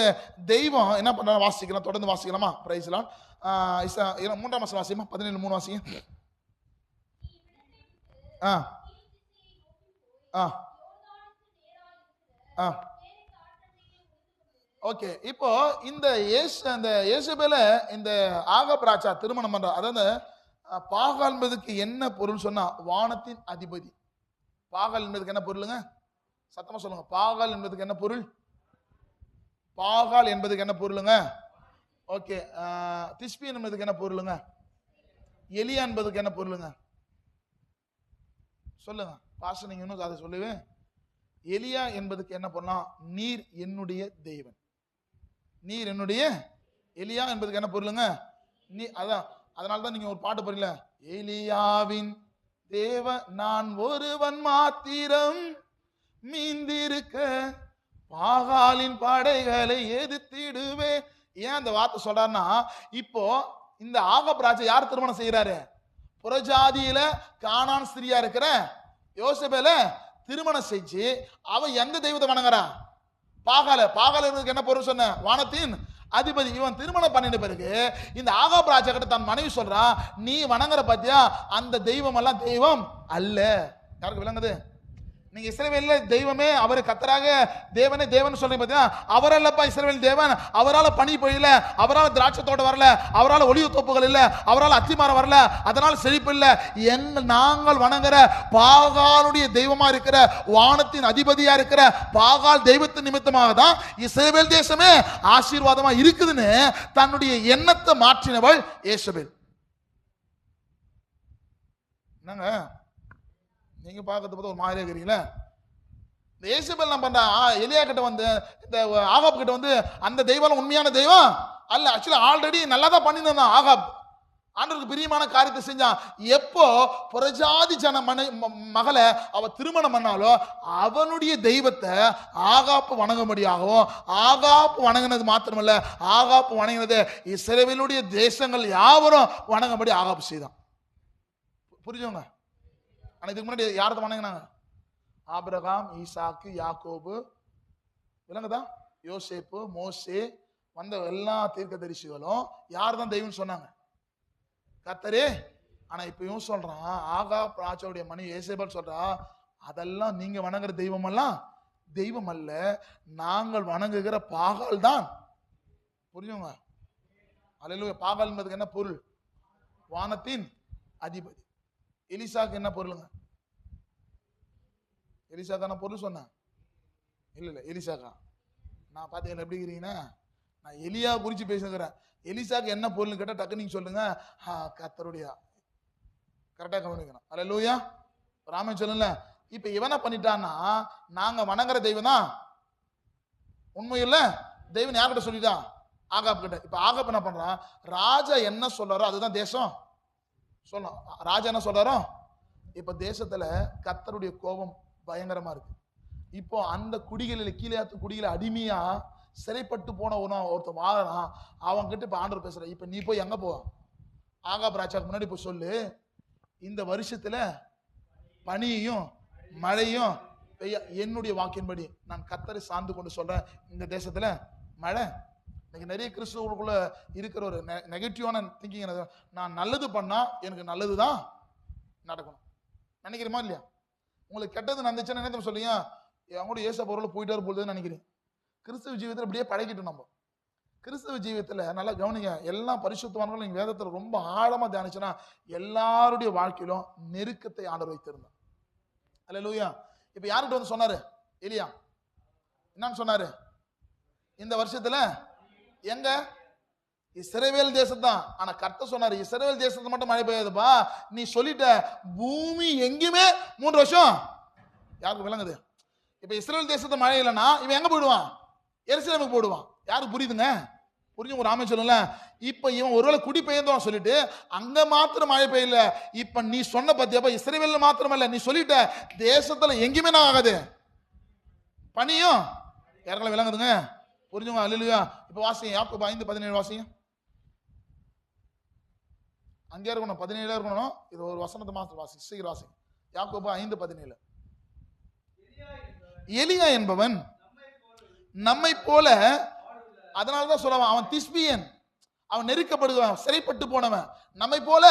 Speaker 1: தெய்வம் என்ன பண்ற? வாசிக்கலாம், தொடர்ந்து வாசிக்கலாமா? பிரைஸ்லாம். 3ஆம் வசனம் வாசிமா, 17:3 வாசிங்க. ஓகே. இப்போ இந்த இயேசபேல இந்த ஆகாப் ராஜா திருமணம் பண்ற, அதாவது பாகால் என்பதுக்கு என்ன பொருள் சொன்னா, வானத்தின் அதிபதி. பாகால் என்பதுக்கு என்ன பொருளுங்க? சத்தமா சொல்லுங்க. பாகால் என்பதுக்கு என்ன பொருள்? பாகால் என்பதுக்கு என்ன பொருளுங்க? ஓகே. திஸ்பி என்பதுக்கு என்ன பொருளுங்க? எலியா என்பதுக்கு என்ன பொருளுங்க? சொல்லுங்க பாஸ்டர், நீங்க இன்னும் அதை சொல்லுவேன். எலியா என்பதுக்கு என்ன பொருளாம்? நீர் என்னுடைய தேவன், நீர் என்னுடைய. எலியா என்பதுக்கு என்ன பொருளுங்க? நீ. அதான், அதனால்தான் நீங்க ஒரு பாட்டு பாருங்கள, எலியாவின் தேவன் நான் ஒருவன் மாத்திரம் மீந்திருக்க பாகாலின் படைகளை எதிர்த்திடுவே. ஏன் அந்த வார்த்தை சொல்றாருன்னா, இப்போ இந்த ஆகாப் ராஜா யார் திருமணம் செய்யறாரு? புறஜாதியில கானான் ஸ்திரியா இருக்கிற யோசேபேல திருமணம் செஞ்சு அவ எந்த தெய்வத்தை வணங்குறா? பாகால. பாகால என்ன பொருள் சொன்ன? வானத்தின் அதிபதி. இவன் திருமணம் பண்ணின பிறகு இந்த ஆகாப் ராஜா கிட்ட தன் மனைவி சொல்றான், நீ வணங்குற பாத்தியா அந்த தெய்வம் எல்லாம் தெய்வம் அல்ல. யாருக்கு விளங்குது? நீங்க இஸ்ரவேல்ல தெய்வமே அவர் கர்த்தராக தேவனே தேவன் சொல்றீங்க பாத்தியா, அவரல்லப்பா இஸ்ரவேல் தேவன். அவரால் பனி பொழியல, அவரால் திராட்சை தோட்டம் வரல, அவரால் ஒலிவு தோப்புகள் இல்ல, அவரால் அத்திமரம் வரல, அதனால் செழிப்பு இல்ல. நாங்கள் வணங்குற பாகாலுடைய தெய்வமா இருக்கிற வானத்தின் அதிபதியா இருக்கிற பாகால் தெய்வத்தின் நிமித்தமாக தான் இஸ்ரவேல் தேசமே ஆசீர்வாதமா இருக்குதுன்னு தன்னுடைய எண்ணத்தை மாற்றினவள் ஏசபேல். என்னங்க நீங்க பார்க்கறது பார்த்து ஒரு மாதிரியா இருக்கிறீங்களா? இந்த ஏசபேல் என்ன பண்றா? எலியா கிட்ட வந்து, இந்த ஆகாப் கிட்ட வந்து, அந்த தெய்வம் உண்மையான தெய்வம் அல்ல. ஆக்சுவலி ஆல்ரெடி நல்லா தான் பண்ணியிருந்தான் ஆகாப், ஆண்டவருக்கு பிரியமான காரியத்தை செஞ்சான். எப்போ புறஜாதி ஜன மகளை அவ திருமணம் பண்ணாலும் அவனுடைய தெய்வத்தை ஆகாப்பு வணங்கும்படியாகவும், ஆகாப்பு வணங்கினது மாத்திரமல்ல, ஆகாப்பு வணங்கினது இஸ்ரவேலுடைய தேசங்கள் யாவரும் வணங்கும்படி ஆகாப்பு செய்தான். புரிஞ்சுங்க? ஆனா இதுக்கு முன்னாடி யாரத்தை வணங்கினாங்க? ஆபிரகாம், ஈசாக்கு, யாக்கோபு, விளங்குதா? யோசேப்பு, மோசே, வந்த எல்லா தீர்க்கதரிசிகளும் யார் தான் தெய்வம் சொன்னாங்க? கர்த்தரே. ஆனா இப்ப இவன் சொல்றான், ஆகாப் ராஜாவுடைய மனைவி ஏசேபேல் சொல்றா, அதெல்லாம் நீங்க வணங்குற தெய்வம் எல்லாம் தெய்வம் அல்ல, நாங்கள் வணங்குகிற பாகால் தான். புரியுங்க? அல்லேலூயா. பாகால் என்பதுக்கு என்ன பொருள்? வானத்தின் அதிபதி. எலிசாக்கு என்ன பொருளுங்க? எலிசாக்கான பொருள் சொன்ன இல்ல எலிசாக்கா. நான் பாத்தீங்கன்னா எப்படி இருக்கிறீங்கன்னா, நான் எலியா குறிச்சு பேசுகிறேன். எலிசாக்கு என்ன பொருள் கேட்டா டக்கு நீங்க சொல்லுங்க. கர்த்தருடைய கரெக்டா கவனிக்கணும். அல்லேலூயா. ராமன் சொல்லல. இப்ப இவனை பண்ணிட்டான்னா நாங்க வணங்குற தெய்வம் தான் உண்மையில்ல தெய்வம் யார்கிட்ட சொல்லிட்டான்? ஆகாப் கிட்ட. இப்ப ஆகாப் என்ன பண்றான்? ராஜா என்ன சொல்றாரோ அதுதான் தேசம் சொல்லணும். ராஜா என்ன சொல்றாரோ. இப்ப தேசத்துல கர்த்தருடைய கோபம் பயங்கரமா இருக்கு. இப்போ அந்த குடிகளில் கீழேயாத்து குடிகளை அடிமையா சிறைப்பட்டு போன ஒருத்தன் வாழறான். அவன் கிட்ட இப்ப ஆண்டவர் பேசுற. இப்ப நீ போய் எங்க போவ? ஆகாப் ராஜாக்கு முன்னாடி போய் சொல்லு, இந்த வருஷத்துல பனியையும் மழையும் பெய்ய என்னுடைய வாக்கின்படி நான் கர்த்தரை சார்ந்து கொண்டு சொல்றேன். இந்த தேசத்துல மழை. இன்னைக்கு நிறைய கிறிஸ்துவர்களுக்குள்ள இருக்கிற ஒரு நெகட்டிவான திங்கிங், நான் நல்லது பண்ணா எனக்கு நல்லதுதான் நடக்கணும் நினைக்கிறோமா இல்லையா? உங்களுக்கு கெட்டது நடந்துச்சுன்னா என்ன சொல்லுங்க, அவங்களோட ஏச பொருள் போயிட்டாரு போகுதுன்னு நினைக்கிறேன். கிறிஸ்துவ ஜீவியத்தில் அப்படியே பழகிட்டோம். நம்ம கிறிஸ்துவ ஜீவியத்தில் நல்லா கவனிங்க. எல்லா பரிசுத்தவான்களும் நீங்க வேதத்தில் ரொம்ப ஆழமா தியானிச்சுன்னா எல்லாருடைய வாழ்க்கையிலும் நெருக்கத்தை ஆண்டவர் வைத்திருந்தார். அல்லேலூயா. இப்ப யார்கிட்ட வந்து சொன்னாரு எலியா? என்னன்னு சொன்னாரு? இந்த வருஷத்துல எங்க இஸ்ரவேல் தேசத்தான். ஆனா கர்த்தர் சொன்னாரு இஸ்ரவேல் தேசத்துல மட்டும் மழை பெய்யாதுப்பா, நீ சொல்லிட்ட பூமி எங்கேயுமே 3 வருஷம். யாருக்கு விளங்குது? இப்ப இஸ்ரவேல் தேசத்து மழை இல்லைன்னா இவன் எங்க போயிடுவான்? எருசலேமுக்கு போடுவான். யாருக்கு புரியுதுங்க? புரிஞ்சு ஒரு ஆமே சொல்லுங்க. இப்ப இவன் ஒருவேளை குடி பெயர்ந்தோம் சொல்லிட்டு அங்க மாத்திரம் மழை பெய்யல. இப்ப நீ சொன்ன பத்தியப்ப இஸ்ரவேல்ல மாத்திரமல்ல, நீ சொல்லிட்ட தேசத்துல எங்கேயுமே நான் ஆகாது பனியும். யாருக்கெல்லாம் விளங்குதுங்க? புரிஞ்சுங்க. அல்லேலூயா. இப்ப வாசிங்க யாக்கோபு 5:17 வாசிங்க. அங்கே இருக்கணும், 17 இருக்கணும். இது ஒரு வசனத்தை மாத்திரம் வாசி, சீக்கிரம் வாசி. யாக்கோபு 5:17. எலியா என்பவன் நம்மை போல, அதனாலதான் சொல்லுவான் அவன் திஸ்பியன், அவன் நெருக்கப்படுவான், சிறைப்பட்டு போனவன், நம்மை போல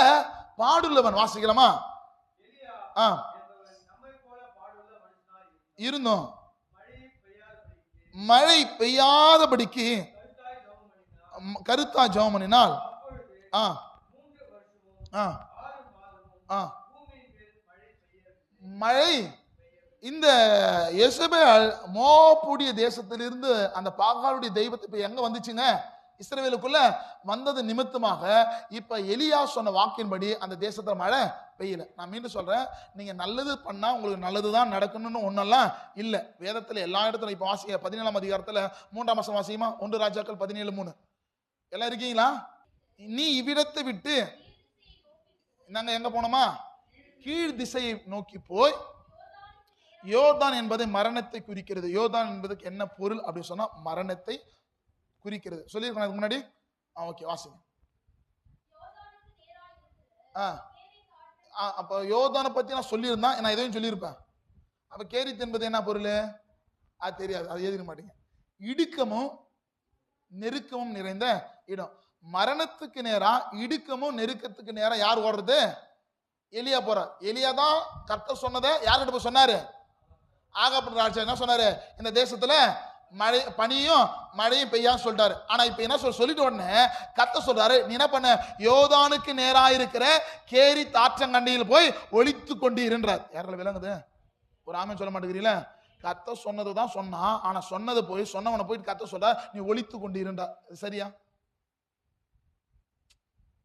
Speaker 1: பாடுள்ளவன். வாசிக்கலாமா? இருந்தோம் மழை பெய்யாதபடிக்கு கருத்தா ஜெபம் பண்ணினால் மழை. இந்த யெசபேல் மோவாபுடைய தேசத்திலிருந்து அந்த பாகாலுடைய தெய்வத்தை இப்ப எங்க வந்துச்சுங்க? இஸ்ரவேலுக்குள்ள வந்தது நிமித்தமாக இப்ப எலியா சொன்ன வாக்கின்படி அந்த தேசத்துல மழை பெய்யல. நான் மீண்டும் சொல்றேன், நீங்க நல்லது பண்ணா உங்களுக்கு நல்லதுதான் நடக்கணும்னு ஒன்னெல்லாம் இல்ல. வேதத்துல எல்லா இடத்துல இப்ப வாசிக்க 17ஆம் அதிகாரத்துல 3ஆம் வசனம் வாசிக்குமா? 1 ராஜாக்கள் 17:3. எல்லாம் இருக்கீங்களா? நீ இவ்விடத்தை விட்டு நாங்க எங்க போனோமா? கீழ் திசையை நோக்கி போய். யோர்தான் என்பதை மரணத்தை குறிக்கிறது. யோர்தான் என்பதுக்கு என்ன பொருள் அப்படின்னு சொன்னா மரணத்தை குறிக்கிறது. சொல்லியிருக்கேன் அதுக்கு முன்னாடி. ஓகே வாசிங்க. அப்ப யோர்தானை பத்தி நான் சொல்லியிருந்தேன், நான் எதையும் சொல்லியிருப்பேன். அப்ப கேரித் என்பது என்ன பொருள்? அது தெரியாது, அது எழுதிக்க மாட்டீங்க. இடுக்கமும் நெருக்கமும் நிறைந்த இடம். மரணத்துக்கு நேரா இடுக்கமும் நெருக்கத்துக்கு நேரா யார் ஓடுறது? எலியா போறார். எலியா தான் கர்த்தர் சொன்னதை யார்கிட்ட போய் சொன்னாரு? ஆகாப் ராஜா என்ன சொன்னாரு? இந்த தேசத்துல மழை பனியும் மழையும் பெய்யான்னு சொல்லிட்டாரு. ஆனா இப்ப என்ன சொல்லிட்டு உடனே கர்த்தர் சொல்றாரு, நீ என்ன பண்ண? யோர்தானுக்கு நேரா இருக்கிற கேரித் ஆற்றங்கண்டையில் போய் ஒளித்து கொண்டு இருன்றார். யாரால விளங்குது? ஒரு ஆமென் சொல்ல மாட்டேங்கிறீங்களா? கர்த்தர் சொன்னதுதான் சொன்னான். ஆனா சொன்னது போய் சொன்னவனை போயிட்டு கர்த்தர் சொல்ற நீ ஒளித்து கொண்டு இருந்தா சரியா?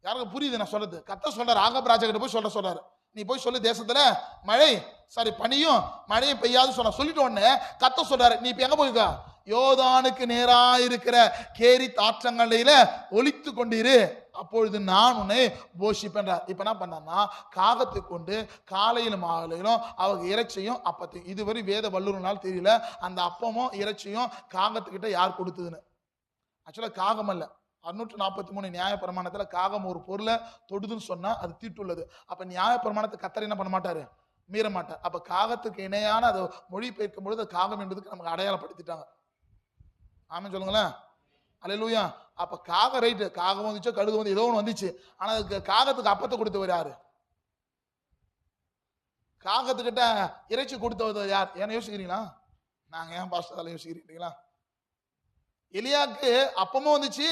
Speaker 1: யாருக்கு புரியுது நான் சொல்றது? கர்த்தர் சொல்றாரு ஆகாப் ராஜா கிட்ட போய் சொல்றாரு, நீ போய் சொல்லு தேசத்துல மழை பனியும் மழையும் பெய்யாது சொன்ன. சொல்லிட்டு உடனே கர்த்தர் சொல்றாரு, நீ இப்ப எங்க போயிருக்கா? யோர்தானுக்கு நேரா இருக்கிற கேரித் ஆற்றங்கரையில ஒளித்து கொண்டிரு, அப்பொழுது நான் உன்னை போஷிப்பேன்றார். இப்ப என்ன பண்ணா காகத்தை கொண்டு காலையிலும் மாலையிலும் அவங்க இறைச்சியும் அப்பத்தையும், இதுவரை வேத வல்லுறனால் தெரியல அந்த அப்பமும் இறைச்சியும் காகத்துக்கிட்ட யார் கொடுத்ததுன்னு. ஆக்சுவலா காகம் அல்ல. 643 நியாய பிரமாணத்துல காகம் ஒரு பொருளை தொடுதுன்னு சொன்னா அது தீட்டுள்ளது. அப்ப நியாய பிரமாணத்தை கர்த்தர் என்ன பண்ண மாட்டாரு? மீற மாட்டார். அப்ப காகத்துக்கு இணையான அதை மொழி பெயர்க்கும் பொழுது காகம் என்பதுக்கு நமக்கு அடையாளப்படுத்திட்டாங்க. ஆமென் சொல்லுங்களேன். அல்லேலூயா. அப்ப காகம் ரைட்டு, காகம் வந்துச்சோ கழுகு வந்து ஏதோ ஒன்று வந்துச்சு. ஆனா அதுக்கு காகத்துக்கு அப்பத்தை கொடுத்தவர் யாரு? காகத்துக்கிட்ட இறைச்சி கொடுத்தவர் யார்? ஏன்னா யோசிக்கிறீங்களா? நாங்க ஏன் பாஸ்டர் யோசிக்கிறீங்களா? எலியாக்கு அப்பமும் வந்துச்சு,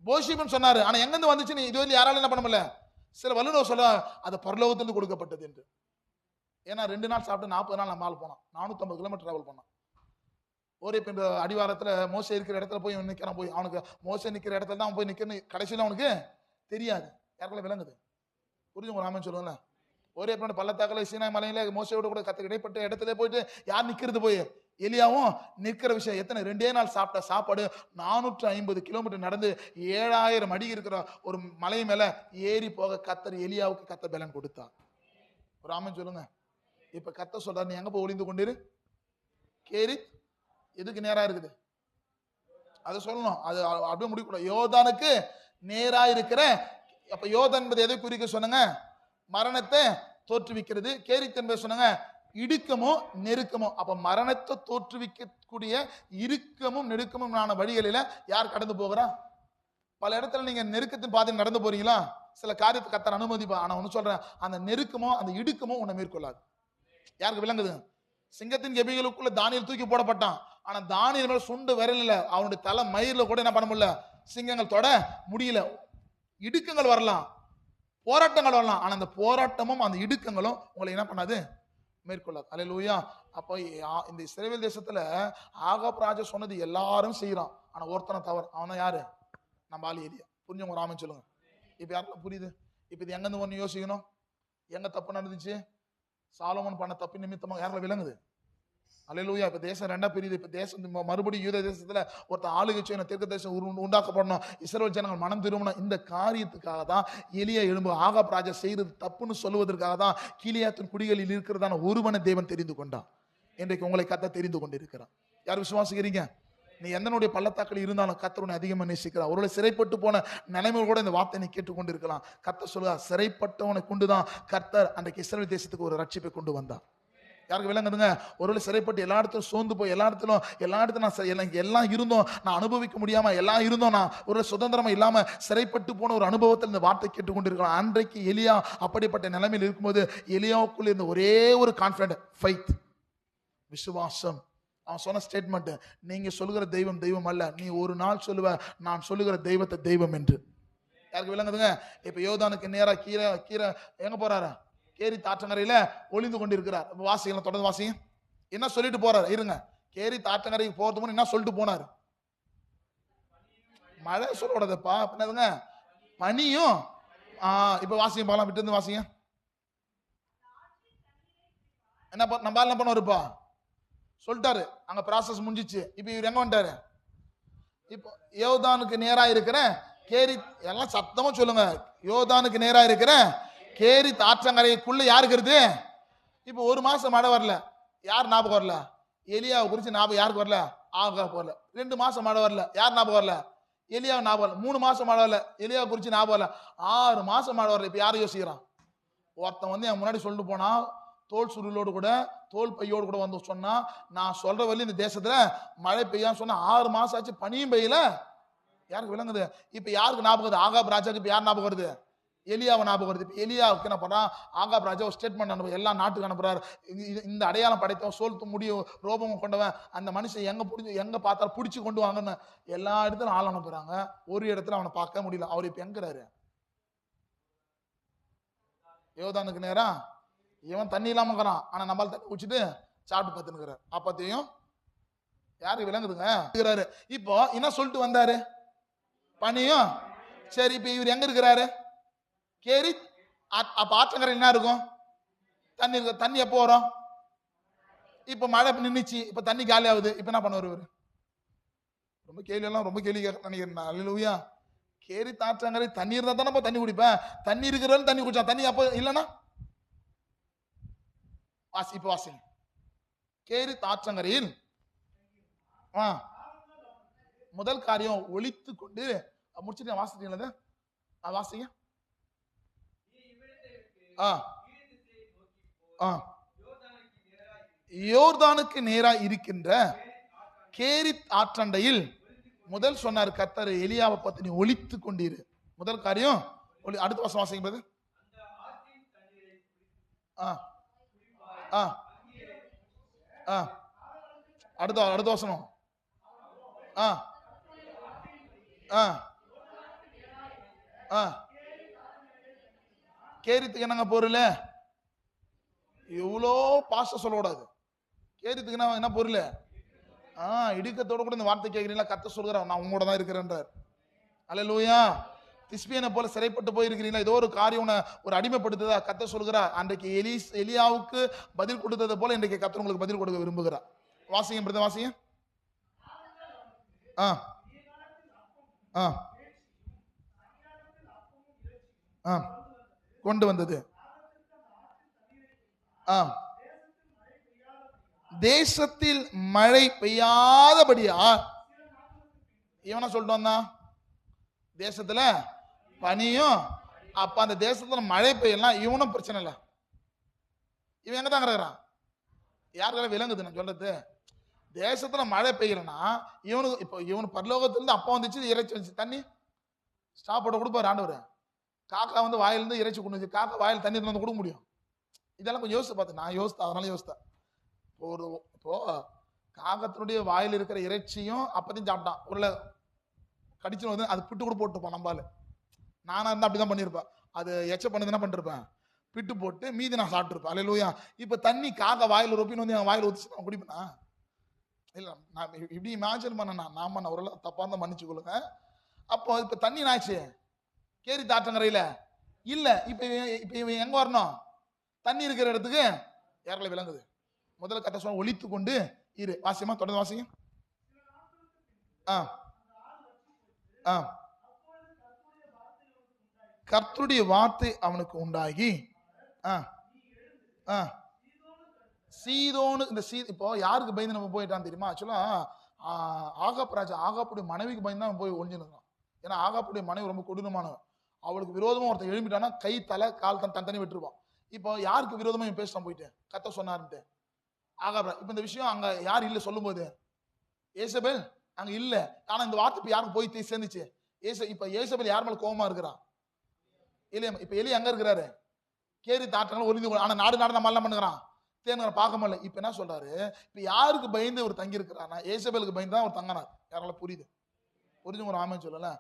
Speaker 1: போஷிப்புன்னு சொன்னாரு. ஆனா எங்க இருந்து வந்துச்சு இதுவரை யாராலும் என்ன பண்ண முடியல. சில வல்லுநர் சொல்ல அது பரலோகத்திலிருந்து கொடுக்கப்பட்டது என்று. ஏன்னா 2 நாள் சாப்பிட்டு 40 நாள் நம்ம ஆள் போனான், 450 கிலோமீட்டர் டிராவல் பண்ணான். ஓரேப் என்ற அடிவாரத்துல மோசே இருக்கிற இடத்துல போய் நிக்கிறான். போய் அவனுக்கு மோசே நிக்கிற இடத்துல தான் போய் நிக்கணும் கடைசியில அவனுக்கு தெரியாது. யாருக்குள்ள விளங்குது? புரிஞ்சுங்க ராமன் சொல்லுங்கள. ஓரேப் பள்ளத்தாக்கல சீனாய் மலையில மோசையோட கூட இடைப்பட்ட இடத்துல போயிட்டு யார் நிக்கிறது? போய் எலியாவும் நிற்கிற விஷயம். எத்தனை 2 நாள் சாப்பிட்ட சாப்பாடு 450 கிலோமீட்டர் நடந்து 7000 அடி இருக்கிற ஒரு மலை மேல ஏறி போக கத்தர் எலியாவுக்கு கத்தர் பலன் கொடுத்தா. ராமன் சொல்லுங்க. இப்ப கத்தர் சொல்றாரு, நீ எங்க போய் ஒளிந்து கொண்டிரு? கேரித் எதுக்கு நேரா இருக்குது? அது சொல்லணும். அது அப்படியே முடிக்கூடாது. யோர்தானுக்கு நேரா இருக்கிற. அப்ப யோர்தான் என்பது எதை குறிக்க சொன்னாங்க? மரணத்தை தோற்றுவிக்கிறது. கேரித் என்பது சொன்னாங்க இடுக்கமோ நெருக்கமோ. அப்ப மரணத்தை தோற்றுவிக்கக்கூடிய இறுக்கமும் நெருக்கமும் வழிகளில யார் கடந்து போகிறா? பல இடத்துல நீங்க நெருக்கத்தின் பாதையில் நடந்து போறீங்களா? சில காரியத்தை கத்தர் அனுமதிப்பா. ஆனா ஒண்ணு சொல்றேன், அந்த நெருக்கமோ அந்த இடுக்கமோ உன்னை மேற்கொள்ளாது. யாருக்கு விளங்குது? சிங்கத்தின் கெபிகளுக்குள்ள தானியல் தூக்கி போடப்பட்டான். ஆனா தானியல் மேல சுண்டு விரல, அவனுடைய தலை மயிர்ல கூட என்ன பண்ண முடியல, சிங்கங்கள் தொட முடியல. இடுக்கங்கள் வரலாம், போராட்டங்கள் வரலாம். ஆனா அந்த போராட்டமும் அந்த இடுக்கங்களும் உங்களை என்ன பண்ணாது? மேற்கொள்ளாது. அல்லேலூயா. அப்போ இந்த இஸ்ரவேல் தேசத்துல ஆகாப் ராஜா சொன்னது எல்லாரும் செய்யறான். ஆனா ஒருத்தனை தவறு. அவன் தான் யாரு? நம்ம ஆளு எலியா. புரிஞ்சவங்க ராமன் சொல்லுங்க. இப்ப யாருக்கும் புரியுது? இப்ப இது எங்கிருந்து ஒண்ணு யோசிக்கணும். எங்க தப்பு நடந்துச்சு? சாலமோன் பண்ண தப்பு நிமித்தமாக யாருல விளங்குது? அல்லேலூயா. இப்ப தேசம் ரெண்டா பிரியுது. இப்ப தேசம் மறுபடியும் யூத தேசத்துல ஒருத்தன் ஆளுகை செய்யணும், தீர்க்க தேசம் உண்டாக்கப்படணும், இஸ்ரவேல் ஜனங்கள் மனம் திரும்பணும். இந்த காரியத்துக்காக தான் எலியா எழும்பு ஆகாப் ராஜா செய்யறது தப்புன்னு சொல்லுவதற்காக தான் கீலேயாத்தின் குடிகளில் இருக்கிறதான ஒருவனை தேவன் தெரிந்து கொண்டான். இன்றைக்கு உங்களை கத்த தெரிந்து கொண்டிருக்கிறான். யார் விசுவாசிக்கிறீங்க? நீ எந்தனுடைய பள்ளத்தாக்கள் இருந்தாலும் கத்தர் உன்னை அதிகமாக நேசிக்கிறார். ஒருவேளை சிறைப்பட்டு போன நிலைமையில் கூட இந்த வார்த்தை நீ கேட்டுக்கொண்டு இருக்கலாம். கர்த்தர் சொல்லுவார், சிறைப்பட்டவனை கொண்டுதான் கர்த்தர் அன்றைக்கு இஸ்ரவேல் தேசத்துக்கு ஒரு ரட்சிப்பை கொண்டு வந்தார். யாருக்கு விளங்குதுங்க? ஒருவேளை சிறைப்பட்டு எல்லா இடத்திலும் சோர்ந்து போய் எல்லா இடத்துல நான் எல்லாம் இருந்தோம், நான் அனுபவிக்க முடியாம எல்லாம் இருந்தோம், நான் ஒரு சுதந்திரமா இல்லாம சிறைப்பட்டு போன ஒரு அனுபவத்தில் இந்த வார்த்தை கேட்டுக்கொண்டு இருக்கலாம். அன்றைக்கு எலியா அப்படிப்பட்ட நிலைமையில் இருக்கும்போது எலியாவுக்குள்ள இருந்த ஒரே ஒரு கான்ஃபிடன்ட், ஃபெய்த், விசுவாசம். அவன் சொன்ன ஸ்டேட்மெண்ட், நீங்க சொல்லுகிற தெய்வம் தெய்வம் அல்ல, நீ ஒரு நாள் சொல்லுவ நான் சொல்லுகிற தெய்வத்தை தெய்வம் என்று. யாருக்கு விளங்குதுங்க? இப்ப யோர்தானுக்கு நேரா கீரை எங்க போறாரு? கேரித் ஆற்றங்கரையில ஒளிந்து கொண்டிருக்கிறார். வாசிக்கலாம், தொடர்ந்து வாசிங்க. என்ன சொல்லிட்டு போறாரு? இருங்க. கேரித் ஆற்றங்கரைக்கு போறதுக்கு முன்னாடி என்ன சொல்லிட்டு போனாரு? மழை சொல்லக்கூடாதுப்பா, என்னதுங்க? பனியும். இப்ப வாசிங்க பார்க்கலாம், விட்டு இருந்து வாசிங்க. நம்ம என்ன பண்ணுவாருப்பா? சொல்லிட்டாரு, அங்க ப்ராசஸ் முடிஞ்சிச்சு. இப்ப இவர் எங்க வந்துட்டாரு? இப்போ யோர்தானுக்கு நேரா இருக்கிற கேரித், எல்லாம் சத்தமா சொல்லுங்க, யோர்தானுக்கு நேரா இருக்கிற கேரித் ஆற்றங்கரைக்குள்ள யாருக்கு இருக்கு? இப்போ 1 மாசம் மழை வரல, யார் ஞாபகம் வரல? எலியாவை குறிச்சு ஞாபகம் யாருக்கு வரல? ஆகாப் வரல. 2 மாசம் மழை வரல, யார் ஞாபகம் வரல? எலியாவை ஞாபகம் வரல. 3 மாசம் மழை வரல, எலியாவை குறிச்சு ஞாபகம் வரல. 6 மாசம் மழை வரல. இப்ப யாரும் யோசிக்கிறான்? ஒருத்தன் என் முன்னாடி சொல்லிட்டு போனா, தோல் சுருளோடு கூட தோல் பையோடு கூட வந்து சொன்னா, நான் சொல்ற வழி இந்த தேசத்துல மழை பெய்யான்னு சொன்னா 6 மாசம் ஆச்சு, பனியும் பெய்யல. யாருக்கு விளங்குது? இப்ப யாருக்கு ஞாபகம்? ஆகாப் ராஜாக்கு இப்ப யார் ஞாபகம் வருது? எலியாவை ஞாபகம் வருது. இப்ப எலியாவுக்கு என்ன பண்றான்? ஆகாப் ராஜா ஒரு ஸ்டேட்மெண்ட் அனுப்ப எல்லா நாட்டுக்கு அனுப்புறாரு. இந்த அடையாளம் படைத்தவன், சோல்த்து முடியும் ரோபமும் கொண்டவன், அந்த மனுஷன் எங்க பார்த்தாலும் பிடிச்சு கொண்டு வாங்கன்னு எல்லா இடத்துல ஆள் அனுப்புறாங்க. ஒரு இடத்துல அவனை பார்க்க முடியல. அவர் இப்ப எங்கிறாரு? யோர்தானுக்கு நேரா. இவன் தண்ணி இல்லாம இருக்கிறான், ஆனா நம்மளால தண்ணி குடிச்சிட்டு சாப்பிட்டு பார்த்துனுக்கிறார். அப்பத்தையும் யாருக்கு விளங்குதுங்க? இப்போ என்ன சொல்லிட்டு வந்தாரு? பனியும். சரி, இப்ப இவர் எங்க இருக்கிறாரு? கேரித். அப்ப ஆற்றங்கரை என்ன இருக்கும்? தண்ணி இருக்கு. தண்ணி எப்போ வரும்? இப்ப மழை நின்றுச்சு, இப்ப தண்ணி காலி ஆகுது. இப்ப என்ன பண்ணுவார் இவரு? ரொம்ப கேள்வி நினைக்கிறேன். அல்லேலூயா. கேரித் ஆற்றங்கரை தண்ணி இருந்தா தானே தண்ணி குடிப்பேன். தண்ணி இருக்கிறவன் தண்ணி குடிச்சான், தண்ணி அப்போ இல்லைன்னா இப்ப வாசிங்க. கேரித் ஆற்றங்கரையில் முதல் காரியம் ஒளித்து கொண்டு முடிச்சுட்டு வாசிட்டீங்களா? வாசிங்க. யோர்தானுக்கு நேரா இருக்கின்ற கேரித் ஆற்றண்டையில் முதல் சொன்னார் கர்த்தர் எலியாவை பத்தி, நீ ஒளித்து கொண்டிரு. முதல் காரியம். அடுத்த வருஷம் வாசிங்க. அடுத்த வசனம். கேரித்துக்கு என்னங்க பொருள்? எவ்வளோ பாஸ்டர் சொல்லக்கூடாது. கேரித்துக்கு என்ன பொருள்? இடுக்கத்தோட கூட இந்த வார்த்தை கேட்கிறீங்களா? கர்த்தர் சொல்கிறார், நான் உங்களோட தான் இருக்கிறேன்றார். அல்லேலூயா. திஸ்பியனை போல சிறைப்பட்டு போயிருக்கிறீங்களா? ஏதோ ஒரு காரியம் ஒரு அடிமைப்படுத்துதா? கர்த்தர் சொல்கிறார், அன்றைக்கு எலியாவுக்கு பதில் கொடுத்தது போல இன்றைக்கு கர்த்தர் உங்களுக்கு பதில் கொடுக்க விரும்புகிறார். வாசிங்க பிரதர், வாசிங்க. கொண்டு வந்தது தேசத்தில் மழை பெய்யாதபடியா இவனா சொல்லிட்டு வந்தான், தேசத்துல பனியும். அப்ப அந்த தேசத்துல மழை பெய்யலாம், இவனும் பிரச்சனை இல்லை. இவன் எங்க தான் கிடக்குறான்? யாருக்கெல்லாம் விளங்குது நான் சொல்றது? தேசத்துல மழை பெய்யலன்னா இவனுக்கு இப்போ இவனு பரலோகத்திலிருந்து அப்பா வந்துச்சு, இறைச்சி வந்துச்சு, தண்ணி சாப்பாடு கொடுப்பாரு ஆண்டவர். காக்கா வந்து வாயிலிருந்து இறைச்சி கொண்டு வந்து காக்கா வாயில் தண்ணி வந்து கொடுக்க முடியும்? இதெல்லாம் கொஞ்சம் யோசிச்சு பார்த்தேன், நான் யோசித்தேன், அதனால யோசித்தேன். இப்போ காகத்தினுடைய வாயில் இருக்கிற இறைச்சியும் அப்பத்தையும் சாப்பிட்டான், உருளை கடிச்சு வந்து அது பிட்டு கூட போட்டுப்பான். நம்பால நானா இருந்தா அப்படிதான் பண்ணிருப்பேன். அது எச்ச பண்ணதுன்னா பண்ணிருப்பேன், பிட்டு போட்டு மீதி நான் சாப்பிட்டுருப்பேன். அல்லேலூயா. இப்ப தண்ணி காக்கா வாயில் ரொப்பின்னு வந்து என் வாயில் ஊத்துச்சு, நான் குடிப்பேனா? இல்ல, நான் இப்படி இமேஜின் பண்ண நாம நான் ஒரு தப்பா இருந்தா மன்னிச்சு கொள்ளுங்க. அப்போ இப்ப தண்ணி நாச்சு கேரி தாற்றங்கரையில இல்ல. இப்ப இவன் எங்க வரணும்? தண்ணி இருக்கிற இடத்துக்கு. யாரில் விளங்குது? முதல்ல கட்ட சொன்ன ஒழித்து கொண்டு இரு. வாசியமா தொடர்ந்து வாசிங்க. கர்த்தருடைய வார்த்தை அவனுக்கு உண்டாகி சீதோனு இந்த இப்போ யாருக்கு பயந்து நம்ம போயிட்டான் தெரியுமா? ஆக்சுவலா ஆகாப் ராஜா ஆகாப்புடைய மனைவிக்கு பயந்து தான் போய் ஒழிஞ்சுருந்தான். ஏன்னா ஆகாப்புடைய மனைவி ரொம்ப கொடூரமானவன். அவளுக்கு விரோதமா ஒருத்தர் எழுப்பிட்டானா கை தலை கால் தனி விட்டுருவான். இப்போ யாருக்கு விரோதமா பேசலாம் போயிட்டு கத்த சொன்னாருன்ட்டு ஆகாப். இப்ப இந்த விஷயம் அங்க யார் இல்ல சொல்லும் போது? ஏசபேல் அங்க இல்ல. ஆனா இந்த வார்த்தை இப்ப யாருக்கு போய் சேர்ந்துச்சு? இப்ப ஏசபேல் யார் மேல கோபமா இருக்கிறான்? எலியா. இப்ப எலி எங்க இருக்கிறாரு? கேரி தாற்றங்கள் ஒளிந்து. ஆனா நாடு நம்ம எல்லாம் பண்ணுகிறான், தேர்ந்து பார்க்க முடியல. இப்ப என்ன சொல்றாரு? இப்ப யாருக்கு பயந்து ஒரு தங்கி இருக்கிறானா? ஏசபேலுக்கு பயந்து தான் ஒரு தங்கினார். யாரால புரியுது? புரிஞ்சு ஒரு ஆமே சொல்லல.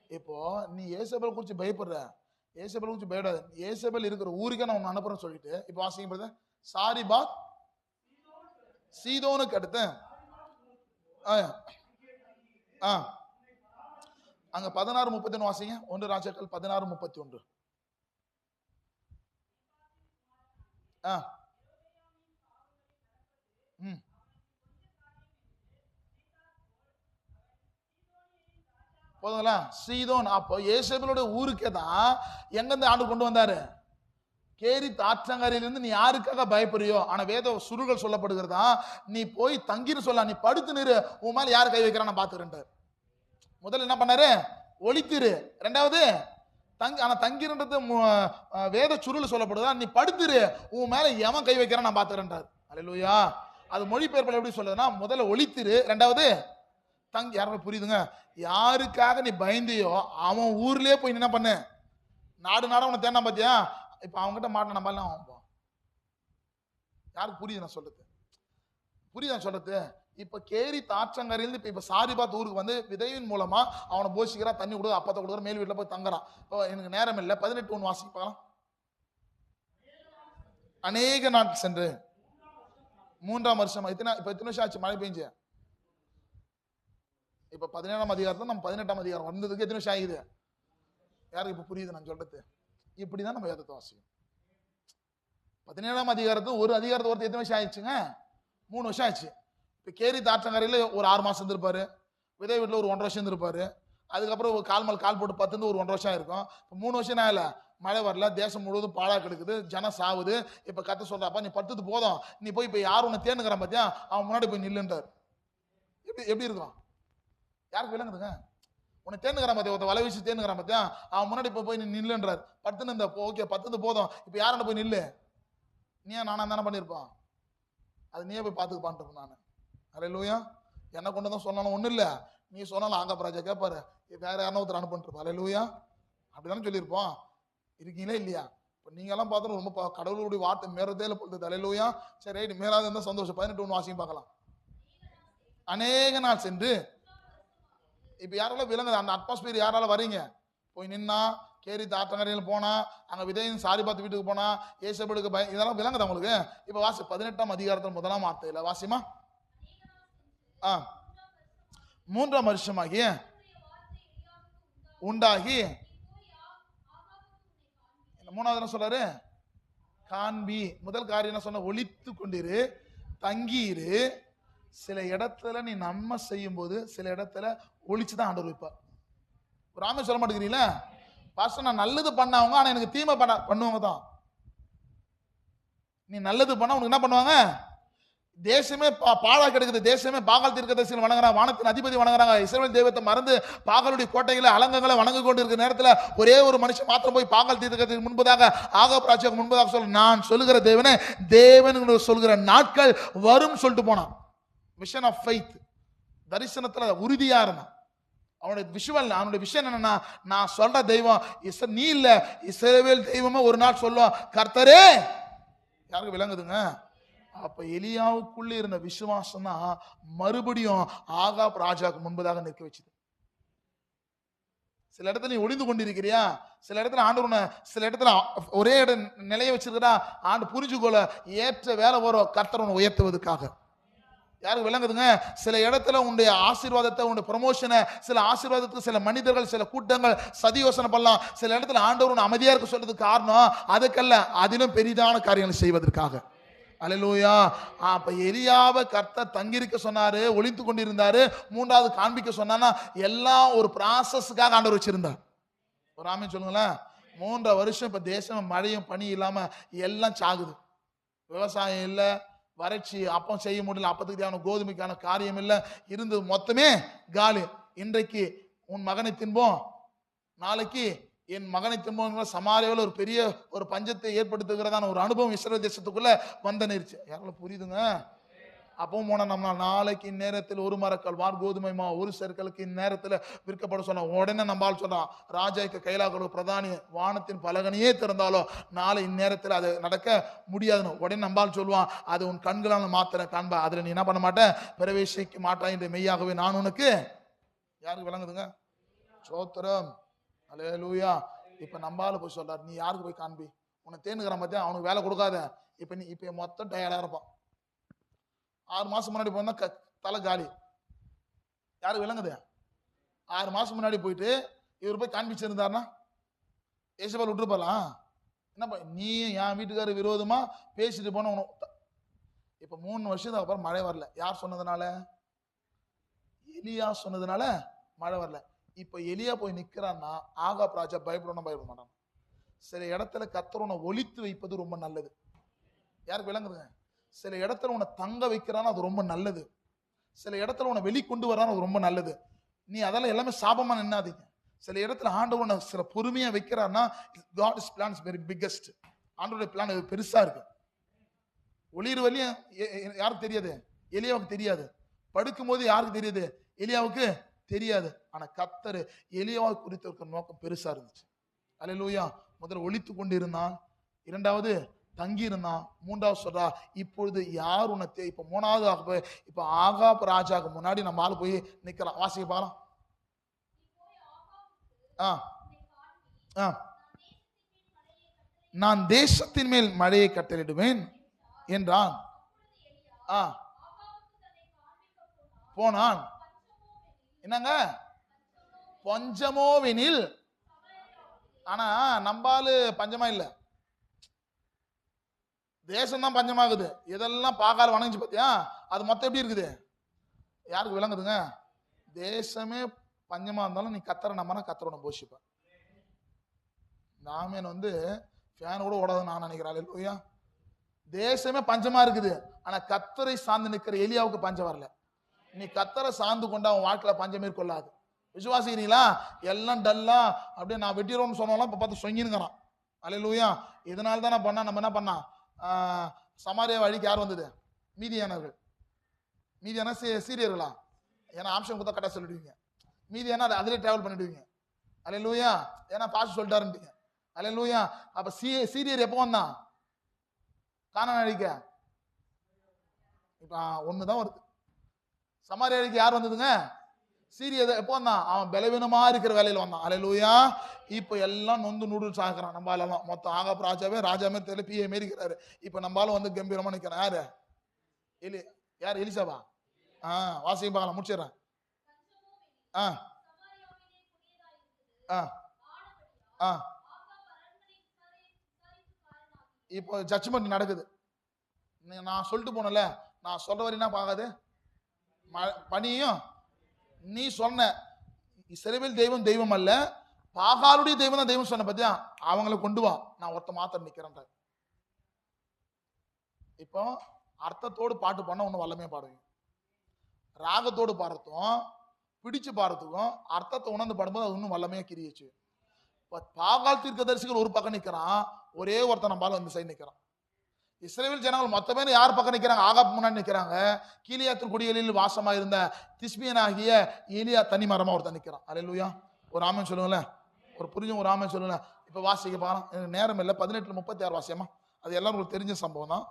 Speaker 1: இப்போ நீ ஏசபேல் குறிச்சு பயப்படுற, ஏசபேல் குறிச்சு பயப்படாது. ஏசபேல் இருக்கிற ஊருக்கே நான் உன்னை அனுப்புறேன்னு சொல்லிட்டு இப்ப வாசிங்க. சாரிபாத் சீதோனுக்கு அடுத்து அங்க 16:31 வாசிங்க. 1 ராஜாக்கள் 16:31. போதுங்களா? சீதோன். அப்போ ஏசபேலோட ஊருக்கே தான் எங்கிருந்து ஆண்டு கொண்டு வந்தாரு? கேரி தாற்றங்கரையிலிருந்து. நீ யாருக்காக பயப்படுறியோ? ஆனா வேத சுருகள் சொல்லப்படுகிறதா, நீ போய் தங்கிரு சொல்ல, நீ படுத்து நிறு, உன் மேல யாரு கை வைக்கிறான் நான் பாத்துக்கிறேன். முதல்ல என்ன பண்ணாரு? ஒளித்திரு. ரெண்டாவது ஆனா தங்கிருன்றது வேத சுருள் சொல்லப்படுதா, நீ படுத்துரு, உன் மேல எவன் கை வைக்கிறான் நான் பாத்துக்கிறேன். அல்லேலூயா. அது மொழிபெயர்ப்புல எப்படி சொல்லுதுன்னா, முதல்ல ஒளித்திரு, ரெண்டாவது தங்கி. யாரும் புரியுதுங்க? யாருக்காக நீ பயந்தியோ அவன் ஊர்லயே போய் என்ன பண்ணு, நாடு உன்னை தேனா பாத்தியா? இப்ப அவங்ககிட்ட மாட்ட நம்ம எல்லாம் யாருக்கு புரியுது நான் சொல்றது? புரியுது நான் சொல்றது? இப்ப கேரி தாற்றங்கரையிலிருந்து இப்ப சாரிபாத் ஊருக்கு வந்து விதையின் மூலமா அவனை போஷிக்கிறான், தண்ணி கொடுக்குற, அப்பத்தை கொடுக்குற, மேல் வீட்டுல போய் தங்குறான். இப்போ எனக்கு நேரம் இல்லை, 18:1 வாசிக்கலாம். அநேக நாட்கள் சென்று 3ஆம் வருஷம். இப்ப எத்தனை வருஷம் ஆச்சு மழை பெஞ்சு? இப்ப 17ஆம் அதிகாரத்துல நம்ம 18ஆம் அதிகாரம் வந்ததுக்கு எத்தனை வருஷம் ஆகுது? யாருக்கு இப்ப புரியுது நான் சொல்றது? இப்படிதான் நம்ம வேதத்தை வாசிக்கும். 17ஆம் அதிகாரத்துல ஒரு அதிகாரத்தை ஒருத்தர் எத்தனை வருஷம் ஆயிடுச்சுங்க? 3 வருஷம் ஆயிடுச்சு. இப்ப கேரி தாற்றங்கரையில ஒரு 6 மாசம் இருந்திருப்பாரு, விதை வீட்டுல ஒரு 1.5 வருஷம் இருந்திருப்பாரு, அதுக்கப்புறம் ஒரு கால் மேல் கால் போட்டு 10 ஒரு 1.5 வருஷம் இருக்கும். இப்ப 3 வருஷம் ஆகல, மழை வரல, தேசம் முழுவதும் பாழா கிடக்குது, ஜனம் சாவுது. இப்ப கத்த சொல்றாப்பா, நீ படுத்தது போதும், நீ போய் இப்ப யார் உன்னை தேனுங்கிறான் பாத்தியா, அவன் முன்னாடி போய் நில்லுன்றார். எப்படி இருக்கும்? யாருக்கு விளங்குதுங்க? உன்னை தேனுங்கிறான் பாத்தியா, ஒருத்த வலை வீசி தேனுங்கிறான் பாத்தியா, அவன் முன்னாடி இப்ப போய் நில்லுன்றார். படுத்துன்னு இந்த ஓகே 10 போதும், இப்ப யாரான போய் நில்லு, நீயா நானா தானே பண்ணிருப்பான், அது நீயே போய் பாத்துக்குப்பான் நானு. அல்லேலூயா. என்ன கொண்டு தான் சொன்னாலும் ஒண்ணு இல்ல, நீ சொன்னாலும் ஆகாப் ராஜா கேட்பாரு, வேற யாரும் ஒருத்தர் அனுப்பிட்டுருப்பா. அல்லேலூயா. அப்படிதானே சொல்லியிருப்போம். இருக்கீங்களா இல்லையா? இப்ப நீங்க எல்லாம் பார்த்தா ரொம்ப கடவுளுடைய வார்த்தை மேறதே இல்லை பொழுது. அல்லேலூயா. சரி ரைட், மேலாத இருந்தா சந்தோஷம். 18:1 வாசியும் பார்க்கலாம். அநேக நாள் சென்று. இப்ப யாரால விளங்குது அந்த அட்மாஸ்பியர்? யாரால வரீங்க? போய் நின்னா, கேரி தாற்றங்கரையில் போனா, அங்க விதையின் சாரிபாத் வீட்டுக்கு போனா, ஏசபேலுக்கு இதெல்லாம் விளங்குது உங்களுக்கு? இப்ப வாசி 18ஆம் அதிகாரத்தில் 1ஆம் வார்த்தையில வாசிமா. மூன்றாம் வருஷமாகிய உண்டாகி, மூணாவது என்ன சொல்றாரு? காண்பி. முதல் காரியம் என்ன சொன்ன? ஒளித்து கொண்டிரு, தங்கியிரு. சில இடத்துல நீ நன்மை செய்யும் போது சில இடத்துல ஒளிச்சுதான் ஆண்டவர் வைப்பார். ராமே சொல்ல மாட்டேங்கிறீங்களா? பாஸ்டர் நான் நல்லது பண்ணவங்க ஆனா எனக்கு தீமை பண்ணுவாங்க தான். நீ நல்லது பண்ண உனக்கு என்ன பண்ணுவாங்க? தேசமே பாழா கிடக்குது, தேசமே பாகால் தீர்க்கதரிசிகள் வணங்குறாங்க, வானத்தின் அதிபதி வணங்குறாங்க, இஸ்ரவேல் தெய்வத்தை மறந்து பாகாலுடைய கோட்டைகளை அலங்கங்களை வணங்கி கொண்டு இருக்கிற நேரத்தில் ஒரே ஒரு மனுஷன் மாத்திரம் போய் பாகால் தீர்க்கதரிசிக்கு முன்பதாக, ஆகாப் ராஜாவுக்கு முன்பதாக சொல்ல, நான் சொல்லுகிற தேவனே தேவன் சொல்லுகிற நாட்கள் வரும் சொல்லிட்டு போனான். விஷன் ஆஃப் ஃபெய்த், தரிசனத்துல உறுதியா இருந்தான். அவனுடைய விஷுவல், அவனுடைய விஷயம் என்னன்னா, நான் சொல்ற தெய்வம் நீ இல்ல, இஸ்ரவேல் தெய்வமே ஒரு நாள் சொல்லுவோம் கர்த்தரே. யாருக்கு விளங்குதுங்க? அப்ப எலியாவுக்குள்ள இருந்த விசுவாசம் தான் மறுபடியும் ஆகாப் ராஜாவுக்கு முன்பதாக நிற்க வச்சுது. சில இடத்துல நீ ஒளிந்து கொண்டிருக்கிறியா, சில இடத்துல ஆண்டவனை, சில இடத்துல ஒரே இடம் நிலைய வச்சிருக்கிறா, ஆண்டு புரிஞ்சுக்கொள்ள ஏற்ற வேலை வரும் கர்த்தர் உயர்த்துவதற்காக. யாருக்கு விளங்குதுங்க? சில இடத்துல உன்னுடைய ஆசீர்வாதத்தை, உன்னுடைய ப்ரமோஷனை, சில ஆசீர்வாதத்துக்கு சில மனிதர்கள், சில கூட்டங்கள் சதி யோசனை பண்ணலாம். சில இடத்துல ஆண்டவர் அமைதியா இருக்க சொல்றதுக்கு காரணம் அதுக்கல்ல, அதிலும் பெரிதான காரியங்களை செய்வதற்காக. அல்லேலூயா. அப்ப எலியாவை கர்த்தர் தங்கியிருக்க சொன்னாரு, ஒளிந்து கொண்டிருந்தாரு. மூன்றாவது காண்பிக்க சொன்னா எல்லாம் ஒரு ப்ராசஸ்க்காக ஆண்டவர் வச்சிருந்தார். ஒரு ஆமென் சொல்லுங்களேன். 3 வருஷம் இப்ப தேசம் மழையும் பனி இல்லாம எல்லாம் சாகுது. விவசாயம் இல்லை, வறட்சி, அப்பம் செய்ய முடியல, அப்பத்துக்கு தேவையான கோதுமைக்கான காரியம் இல்லை, இருந்தது மொத்தமே காலி. இன்றைக்கு உன் மகனை தின்போம், நாளைக்கு என் மகனை தின்போம். சமாரியாவில் ஒரு பெரிய ஒரு பஞ்சத்தை ஏற்படுத்துகிறதான ஒரு அனுபவம் இஸ்ரவேல் தேசத்துக்குள்ள வந்தனிருச்சு. யாரால புரியுதுங்க? அப்பவும் போன நம்ம நாளைக்கு இந்நேரத்தில் ஒரு மரக்கல் வார் கோதுமை மா ஒரு சர்க்கலுக்கு இந்நேரத்தில் விற்கப்பட சொன்ன உடனே நம்பால் சொன்னான், ராஜாய்க்கு கைலாக பிரதானி வானத்தின் பலகனையே திறந்தாலும் நாளை இந்நேரத்தில் அது நடக்க முடியாதுன்னு உடனே நம்பால் சொல்லுவான், அது உன் கண்களால் மாத்திர காண்பா, அதுல நீ என்ன பண்ண மாட்டேன், பிரவேசிக்க மாட்டான் என்று மெய்யாகவே நான் உனக்கு. யாருக்கு விளங்குதுங்க? சோத்திரம். அல்லேலூயா. இப்ப நம்பால போய் சொல்றாரு, நீ யாருக்கு போய் காண்பி? உன்னை தேனுக்கிறான் பார்த்தியா, அவனுக்கு வேலை கொடுக்காத. இப்ப நீ இப்ப மொத்தம் டயர்டா இருப்பான். 6 மாசம் முன்னாடி போனா தலை காலி. யாருக்கு விளங்குது? 6 மாசம் முன்னாடி போயிட்டு இவர் போய் காண்பிச்சிருந்தாருன்னா ஏசபால் விட்டுருப்பாலாம். என்னப்பா நீ என் வீட்டுக்காரர் விரோதமா பேசிட்டு போன உனக்கு. இப்ப 3 வருஷத்துக்கு அப்புறம் மழை வரல. யார் சொன்னதுனால? எலியா சொன்னதுனால மழை வரல. இப்ப எலியா போய் நிக்கிறான்னா ஆகாப் ராஜா பயப்பட மாட்டான். சில இடத்துல கர்த்தர் உன்னை ஒளித்து வைப்பது ரொம்ப நல்லது. யாருக்கு விளங்குதுங்க? சில இடத்துல உன்னை தங்க வைக்கிறான்னு அது ரொம்ப நல்லது. சில இடத்துல உன்னை வெளிக்கொண்டு வரான்னு அது ரொம்ப நல்லது. நீ அதெல்லாம் எல்லாமே சாபமா நின்னாதீங்க. சில இடத்துல ஆண்டவர் உன்னை சில பொறுமையா வைக்கிறான்னா God is plan is very biggest. ஆண்டவருடைய பிளான் பெருசா இருக்கு. ஒளிர் வழியும் யாருக்கு தெரியாது? எலியாவுக்கு தெரியாது. படுக்கும் போது யாருக்கு தெரியாது? எலியாவுக்கு தெரியாது. ஆனா கர்த்தர் எலியாவை குறித்த ஒரு நோக்கம் பெருசா இருந்துச்சு. அல்லேலூயா. முதல்ல ஒளித்து கொண்டு இருந்தான், இரண்டாவது தங்கி இருந்தான், மூன்றாவது சொல்றா இப்பொழுது யார் உன்னை இப்ப மூணாவது இப்ப ஆகாப் ராஜாக்கு முன்னாடி நம்ம ஆளு போய் நிக்கிறான். வாசிக்க பாக்கலாம். நான் தேசத்தின் மேல் மழையை கட்டளிடுவேன் என்றான். போனான். என்னங்க? பஞ்சமோவெனில். ஆனா நம்பாலு பஞ்சமா இல்ல, தேசம் தான் பஞ்சமாகுது. இதெல்லாம் பாகால் வணங்கிச்சு பாத்தியா, அது மொத்தம் எப்படி இருக்குது? யாருக்கு விளங்குதுங்க? தேசமே பஞ்சமா இருந்தாலும் நீ கத்தரை நம்பினா கத்தரோட போஷிப்ப. நாமேன் ஃபேன் கூட ஓடாதுன்னு நான் நினைக்கிறேன். இல்லையா? தேசமே பஞ்சமா இருக்குது, ஆனா கத்தரை சார்ந்து நிற்கிற எலியாவுக்கு பஞ்சம் வரல. நீ கத்தரை சார்ந்து கொண்டு அவன் வாழ்க்கையில பஞ்சம் மேற்கொள்ளாது. விசுவாசிக்கிறீங்களா? எல்லாம் டல்லா அப்படியே நான் வெட்டிடுவோம்னு சொன்னாலும் இப்ப பார்த்து சொங்கினுங்கிறான். அல்லேலூயா. இதனால தான் பண்ணா நம்ம என்ன பண்ணா, சமாரியா வழிக்கு யார் வந்தது? மீதியானவர்கள். மீதியான சீரியர்களா? ஏன்னா ஆப்ஷன் கொடுத்தா கரெக்டாக சொல்லிடுவீங்க. மீதியானா அதிலே டிராவல் பண்ணிடுவீங்க. அல்லேலூயா. ஏன்னா பாஸ்டர் சொல்லிட்டாருன்றீங்க. அல்லேலூயா. அப்ப சீரியர் எப்போ வந்தான்? கானான் அழிக்க இப்ப ஒண்ணுதான் வருது. சமாரியாவுக்கு யார் வந்ததுங்க? சீரிய எப்போ வந்தான்? அவன் பலவீனமா இருக்கிற வேலையில வந்தான். அல்லேலூயா. இப்ப எல்லாம் நொந்து நூடுல்ஸ் ஆகிறான். நம்மளால மொத்தம் ஆகாப் ராஜாமே தெரியல, பிஏ மாரி இருக்கிறாரு. இப்ப நம்மளால கம்பீரமா நிக்கிறான். யாரு? யார்? எலிசாவா? வாசிங்க பார்க்கலாம், முடிச்சிடுறேன். ஆ ஆ ஆ இப்போ ஜட்ஜ்மெண்ட் நடக்குது. நான் சொல்லிட்டு போனல, நான் சொல்ற வரையும் என்ன பார்க்காது பணியும். நீ சொன்ன இஸ்ரவேல் தெய்வம் தெய்வம் அல்ல, பாகாலுடைய தெய்வம் தான் தெய்வம் சொன்ன பத்தியா, அவங்கள கொண்டு வா, நான் ஒருத்த மாத்திரம் நிக்கிறேன். இப்போ அர்த்தத்தோடு பாட்டு பண்ண ஒன்னும் வல்லமே பாடுவீங்க. ராகத்தோடு பாடுறதும் பிடிச்சு பாடுறதுக்கும் அர்த்தத்தை உணர்ந்து பாடும்போது அது இன்னும் வல்லமையா கிரியிச்சு. பாகால் தீர்க்கதரிசிகள் ஒரு பக்கம் நிக்கிறான், ஒரே ஒருத்தன் நம்மளால அந்த சைடு நிக்கிறான். இஸ்ரவேல் ஜனங்கள் மொத்த பேர் யார் பக்கம் நிக்கிறாங்க? ஆகாப் முன்னாடி நிக்கிறாங்க. கீலியாத்தின் குடிகளில் வாசமா இருந்த திஸ்பியனாகிய ஏலியா தனி மரமா ஒருத்தன் நிக்கிறான். அல்லேலூயா. ஒரு ஆமென் சொல்லுங்களேன், ஒரு புரிஞ்ச ஒரு ஆமென் சொல்லுங்களேன். இப்ப வாசிக்க பாக்கலாம், எனக்கு நேரம் இல்லை. 18:36 வாசியமா, அது எல்லாரும் உங்களுக்கு தெரிஞ்ச சம்பவம் தான்.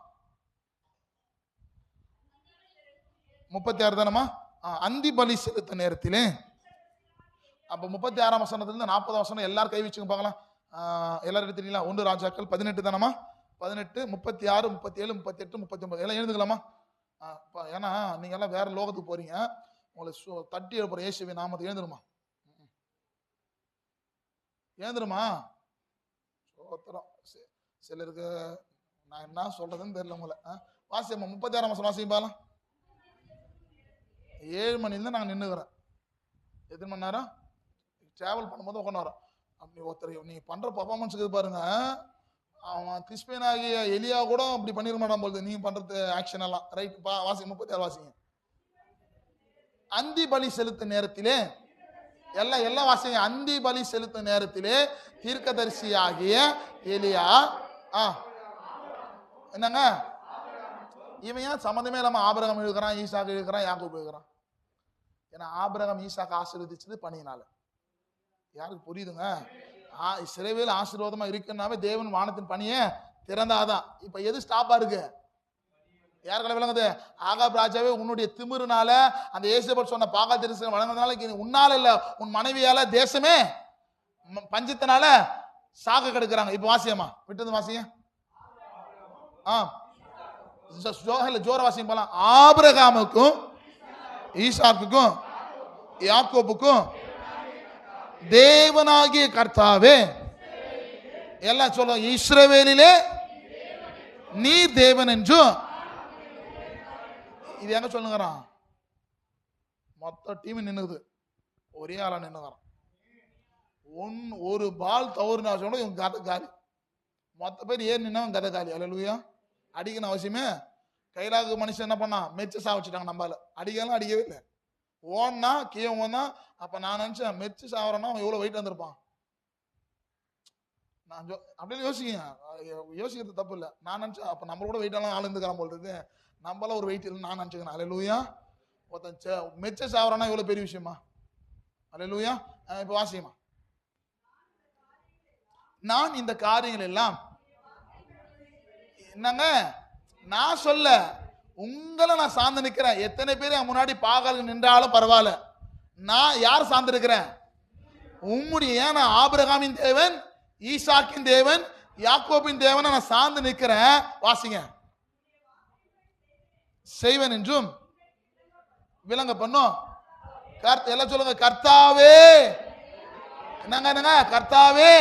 Speaker 1: 36 தானமா? அந்தி பலி செலுத்த நேரத்திலே, அப்ப 36ஆம் வசனத்திலிருந்து 40ஆம் வசனம் எல்லாரும் கை வச்சுங்க பார்க்கலாம். எல்லாரும் எடுத்துட்டீங்களா? 1 ராஜாக்கள் 18 தானமா? 18, 36, 37, 38, 39 எல்லாம் எழுதுக்கலாமா? ஏன்னா நீங்க எல்லாம் வேற லோகத்துக்கு போறீங்க, உங்களை தட்டி எழுப்புற இயேசுவின் நாமத்தை எழுந்துருமா, எழுந்துருமா. சிலருக்கு நான் என்ன சொல்றதுன்னு தெரியல உங்களை. வாசியம்மா 36ஆம் வசனம் வாசியம் பாக்கலாம். 7 மணிலேருந்து நாங்கள் நின்றுக்கிறேன். எத்தனை மணி நேரம் டிராவல் பண்ணும்போது உட்காந்து வரோம். அப்படி ஒருத்தர் நீங்க பண்ற பர்ஃபார்மன்ஸுக்கு பாருங்க, அவன் கிறிஸ்பியன் ஆகிய எலியா கூட அப்படி பண்ணிட மாட்டான் போது நீங்க பண்றது ஆக்ஷன் எல்லாம். ரைட், வாசிங்க 36 வாசிங்க. அந்தி பலி செலுத்த நேரத்திலே, எல்லாம் வாசிங்க. அந்தி பலி செலுத்த நேரத்திலே தீர்க்கதரிசி ஆகிய எலியா என்னங்க, இவன் ஏன் சம்மந்தமே இல்லாம ஆபிரகாம் எழுதுகிறான், ஈசாக்கு எழுதுகிறான், யாக்கோபு எழுதுகிறான்? ஏன்னா ஆபிரகாம் ஈசாக்கு ஆசீர்வதிச்சது பணியினால. யாருக்கு புரியுதுங்க? இஸ்ரவேல் ஆசீர்வாதமா இருக்குன்னாவே தேவன் வானத்தின் பணியை திறந்தாதான். இப்ப எது ஸ்டாப்பா இருக்கு? யாருக்கெல்லாம் விளங்குது? ஆகாப் ராஜாவே உன்னுடைய திமிருனால, அந்த ஏசபேல் சொன்ன பாகால் தரிசனம் வழங்குறதுனால, உன்னால இல்ல உன் மனைவியால தேசமே பஞ்சத்தினால சாக கெடுக்கிறாங்க. இப்ப வாசியமா, விட்டது வாசிய. ஜோர வாசியம் போலாம். ஆபிரகாமுக்கும் ஈசாக்குக்கும் யாக்கோபுக்கும் தேவனாகிய கர்த்தாவே, எல்லாம் சொல்லுங்க, இஸ்ரவேலிலே நீ தேவன் என்றும். இது எங்க சொல்லுங்கிறான்? மொத்த டீம் நின்னுது, ஒரே ஆளா நின்னுகிறான். ஒரு பால் தவறுனா சொன்னா இவன் கதை காலி. மொத்த பேர் ஏன் நின்னவன் கதை காலி. அல்லேலூயா. அடிக்கணும் அவசியமே. கைலாக மனுஷன் என்ன பண்ணா, மெச்சு சாவச்சிட்டாங்க. நம்மளால அடிக்கலாம் அடிக்கவே இல்லை. ஓன்னா கீழே ஓன்னா. அப்ப நான் நினைச்சேன், மெச்சு சாவறன்னா அவன் எவ்வளவு வெயிட் வந்திருப்பான். நான் அப்படின்னு யோசிக்கிறது தப்பு இல்லை. நான் நினைச்சேன் அப்ப நம்மளோட வெயிட் எல்லாம் ஆள் இருந்துக்கிறான் போல் இருக்கு, நம்மளால ஒரு வெயிட் இல்லைன்னு நான் நினைச்சுக்கிறேன். அல்லேலூயா. ஒருத்தன் மெச்ச சாவறன்னா எவ்வளவு பெரிய விஷயமா. அல்லேலூயா. இப்ப வாசியமா, நான் இந்த காரியங்கள் எல்லாம் என்னங்க நான் சொல்ல, உங்களை நான் சார்ந்து நிற்கிறேன். எத்தனை பேர் முன்னாடி பாகால் நின்றாலும் பரவாயில்ல, நான் யார் சார்ந்து இருக்கிறேன்? உம்முடைய. ஏன்னா ஆபிரகாமின் தேவன், ஈசாக்கின் தேவன், யாக்கோபின் தேவன் நான் சார்ந்து நிற்கிறேன். வாசிங்க. செய்வன் என்றும் விளங்க பண்ணும். எல்லாம் சொல்லுங்க, கர்த்தாவே. என்னங்க கர்த்தாவே,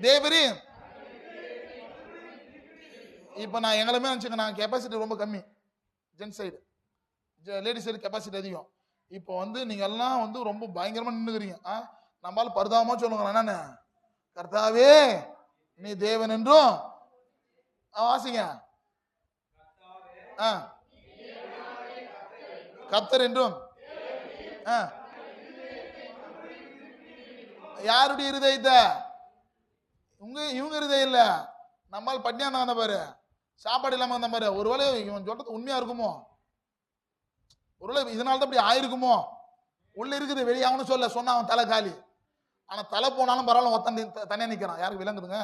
Speaker 1: தேவரி. இப்ப நான் எங்களுமே நினைச்சுக்க, நான் கெப்பாசிட்டி ரொம்ப கம்மி, gents side, ladies side capacity அதிகம். இப்போ நீங்க எல்லாம் ரொம்ப பயங்கரமா நின்னுக்கிறீங்க. நம்மளால பரிதாபமா சொல்லுங்க, என்னன்னு, கர்த்தாவே நீ தேவன் என்றும். வாசிங்க. கர்த்தர் என்றும். யாருடைய இருதயத்தை? இவங்க இருதயம் இல்ல. நம்மால் பட்டினியா வந்த பாரு, சாப்பாடு இல்லாம வந்த பாரு. ஒருவேளை இவன் சொல்றது உண்மையா இருக்குமோ? ஒருவேளை இதனால தான் இப்படி ஆயிருக்குமோ? உள்ள இருக்குது, வெளியாகனு சொல்ல சொன்னா அவன் தலை காலி. ஆனா தலை போனாலும் பரவாயில்ல, ஒருத்தன் தனியா நிக்கிறான். யாருக்கு விளங்குதுங்க?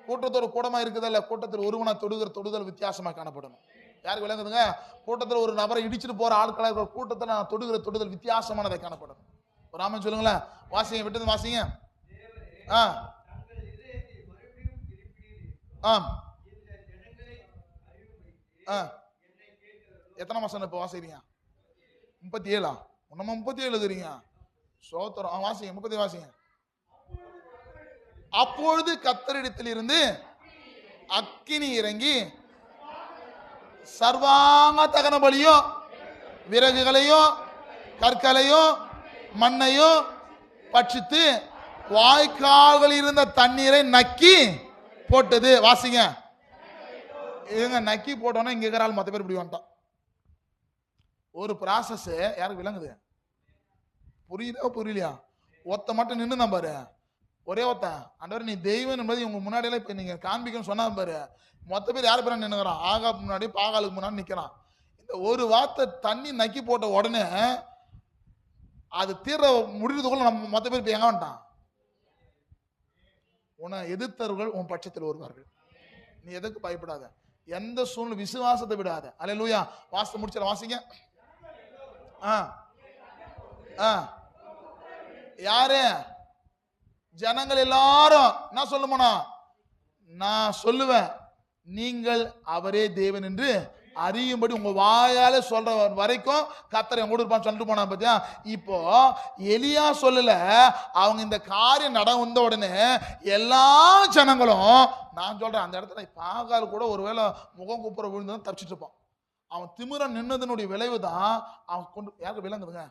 Speaker 1: கூட்டத்தோட கூடமா இருக்குதல்ல, கூட்டத்தில் ஒருவனை தொடுதல் வித்தியாசமா காணப்படணும். யாருக்கு விளங்குதுங்க? கூட்டத்தில் ஒரு நபரை இடிச்சுட்டு போற ஆட்களை கூட்டத்தில் நான் தொடுதல் வித்தியாசமானதை காணப்படும். ஒரு ஆமென் சொல்லுங்களேன். வாசிங்க, விட்டது வாசிங்க. ஆம். எத்தனை மாசம் இப்ப வாசிக்கிறீங்க? 37. நம்ம 37 எழுதுறீங்க. சோத்திரம். வாசிங்க 37 வாசிங்க. அப்பொழுது கர்த்தரிடத்தில் இருந்து அக்கினி இறங்கி சர்வாங்க தகன பலியும் விறகுகளையும் கற்களையும் மண்ணையும் பட்சித்து வாய்க்கால்களில் இருந்த தண்ணீரை நக்கி போட்டது. வாசிங்க. இவங்க நக்கி போட்டோன்னா இங்க இருக்கிற ஆள் மொத்த பேர் இப்படி வந்துட்டான். ஒரு ப்ராசஸ் யாருக்கு விளங்குது? புரியுதா புரியலையா? ஒத்த மட்டும் நின்று தான் பாரு, ஒரே ஒத்த ஆண்டவர் நீ தெய்வம் என்பது இவங்க முன்னாடி எல்லாம் இப்ப நீங்க காண்பிக்கணும்னு சொன்னா பாரு, மொத்த பேர் யார் பேரா நின்னுக்கிறான்? ஆகா முன்னாடி பாகாலுக்கு முன்னாடி நிக்கிறான். இந்த ஒரு வார்த்தை தண்ணி நக்கி போட்ட உடனே அது தீர முடிறதுக்குள்ள நம்ம மொத்த பேர் எங்க வந்துட்டான்? உன்னை எதிர்த்தவர்கள் உன் பட்சத்தில் வருவார்கள். நீ எதுக்கு பயப்படாத, எந்த சூழ்நிலை விசுவாசத்தை விடாத. அல்லேலூயா. வாசத்தை முடிச்சல வாசிங்க. யாரு? ஜனங்கள் எல்லாரும் என்ன சொல்லுமோனா, நான் சொல்லுவேன் நீங்கள் அவரே தேவன் என்று அறியும்படி உங்க வாயால சொல்ற வரைக்கும் கர்த்தர் என் கூட இருப்பான்னு சொல்லிட்டு போனா பாத்தியா. இப்போ எலியா சொல்லல, அவங்க இந்த காரியம் நட வந்த உடனே எல்லா ஜனங்களும் நான் சொல்றேன் அந்த இடத்துல பாகால் கூட ஒருவேளை முகம் குப்புற விழுந்து தப்பிச்சுட்டு இருப்பான். அவன் திமிர நின்னதனுடைய விளைவு தான் அவன் கொண்டு யாருக்கு விளங்குதுங்க?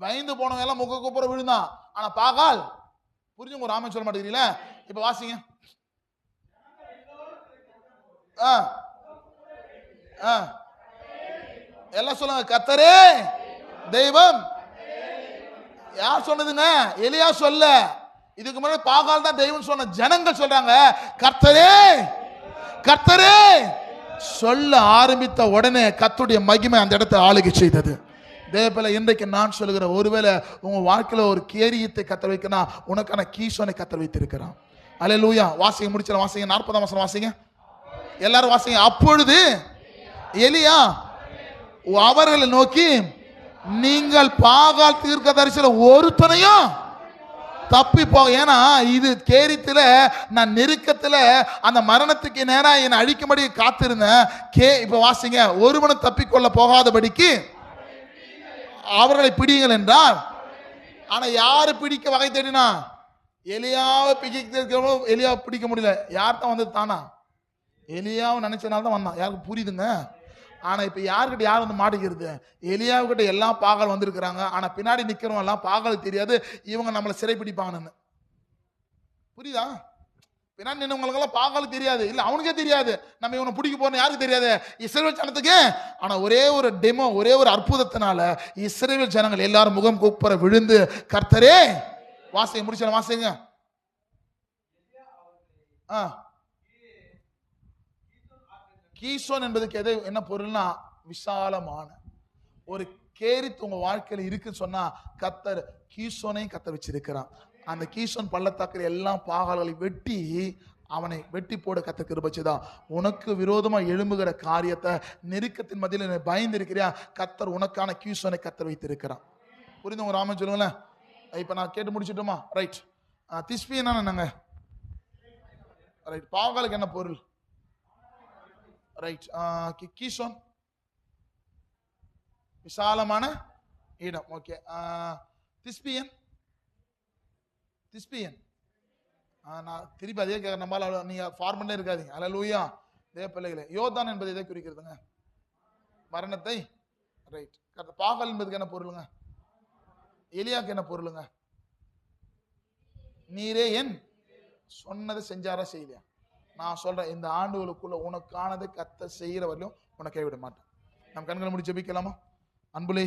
Speaker 1: பயந்து போனவங்க எல்லாம் முக குப்புற விழுந்தான். ஆனா பாகால் புரிஞ்சுங்க, ஒரு ஆமென் சொல்ல மாட்டேங்கிறீங்களா? இப்ப வாசிங்க. எல்லாம் சொல்லுங்க, கர்த்தரே தெய்வம். யார் சொன்னதுங்க? எலியா சொல்ல. இதுக்கு முன்னாடி பாகால் தான் தெய்வம் சொன்ன ஜனங்கள் சொல்றாங்க கர்த்தரே கர்த்தரே சொல்ல ஆரம்பித்த உடனே கர்த்தருடைய மகிமை அந்த இடத்தை ஆளுகை செய்தது. தேவபல இன்றைக்கு நான் சொல்லுகிற, ஒருவேளை உங்க வாழ்க்கையில ஒரு கேரியத்தை கத்தர் வைக்கணும், உனக்கான கீசோனை கத்தர் வைத்திருக்கிறான். அல்லேலூயா. வாசிங்க முடிச்சல வாசிங்க. 40ஆம் வசனம் வாசிங்க. எல்லாரும் வாசிங்க. அப்பொழுது எலியா அவர்களை நோக்கி, நீங்கள் பாகால் தீர்க்கதரிசில ஒருத்தனையும் தப்பி போக, ஏன்னா இது கேரித்துல நான் நெருக்கத்துல அந்த மரணத்துக்கு நேரா என்னை அழிக்கும்படி காத்திருந்தேன். இப்ப வாசிங்க. ஒருவனும் தப்பிக்கொள்ள போகாதபடிக்கு அவர்களை பிடிங்கள் என்றார். ஆனா யாரு பிடிக்க வகை தேடினா? எலியாவை பிடிக்க எலியாவை பிடிக்க முடியல. யார்தான் வந்து தானா? எலியாவை நினைச்சனால தான் வந்தான். யாருக்கு புரியுதுங்க? ஆனா இப்ப யாருக்கிட்ட யார் வந்து மாட்டிக்கிறது? எலியாவுக்கிட்ட எல்லாம் பாகால் வந்திருக்கிறாங்க. ஆனா பின்னாடி நிக்கிறவங்க எல்லாம் பாகால் தெரியாது இவங்க நம்மளை சிறை பிடிப்பாங்கன்னு. புரியுதா? பின்னாடி நின்னவங்களுக்கெல்லாம் பாகால் தெரியாது, இல்ல அவனுக்கே தெரியாது நம்ம இவனை பிடிக்க போறோம். யாருக்கு தெரியாது? இஸ்ரவேல் ஜனத்துக்கு. ஆனா ஒரே ஒரு டெமோ, ஒரே ஒரு அற்புதத்தினால இஸ்ரவேல் ஜனங்கள் எல்லாரும் முகம் கூப்புற விழுந்து கர்த்தரே வாசிங்க. முடிச்சல வாசிங்க. கீசோன் என்பதுக்கு எதை என்ன பொருள்னா, விசாலமான ஒரு கேரித் உங்க வாழ்க்கையில இருக்குன்னு சொன்னா கர்த்தர் கீசோனையும் கத்த வச்சிருக்கிறான். அந்த கீசோன் பள்ளத்தாக்கில் எல்லாம் பாகால்களை வெட்டி அவனை வெட்டி போட கத்த கிருபைச்சுதான். உனக்கு விரோதமா எழும்புகிற காரியத்தை நெருக்கத்தின் மத்தியில் பயந்து இருக்கிறியா, கர்த்தர் உனக்கான கீசோனை கத்த வைத்திருக்கிறான். புரிந்து உங்க ராமன் சொல்லுங்களேன். இப்ப நான் கேட்டு முடிச்சுட்டோமா? ரைட். திஸ்பியனா என்னங்க? ரைட். பாகாலுக்கு என்ன பொருள்? ரைட். கீசோன் விசாலமான இடம். ஓகே. திஸ்பியன் திஸ்பியன் நான் திருப்பி அதே கேட்க, நம்மளால நீங்க ஃபார்மல்ல இருக்காதீங்க. அல்லேலூயா. தேவ பிள்ளைகளே, யோர்தான் என்பது எதை குறிக்கிறதுங்க? மரணத்தை. ரைட். பாகால் என்பதுக்கு என்ன பொருளுங்க? எலியாக்கு என்ன பொருளுங்க? நீரே என் சொன்னதை செஞ்சாரா செய்யலையா? நான் சொல்றேன், இந்த ஆண்டுகளுக்குள்ள உனக்கானதை கத்த செய்கிற வரலையும் உனக்கே விட மாட்டேன். நம் கண்களை முடிச்சு ஜெபிக்கலாமா? அன்புலே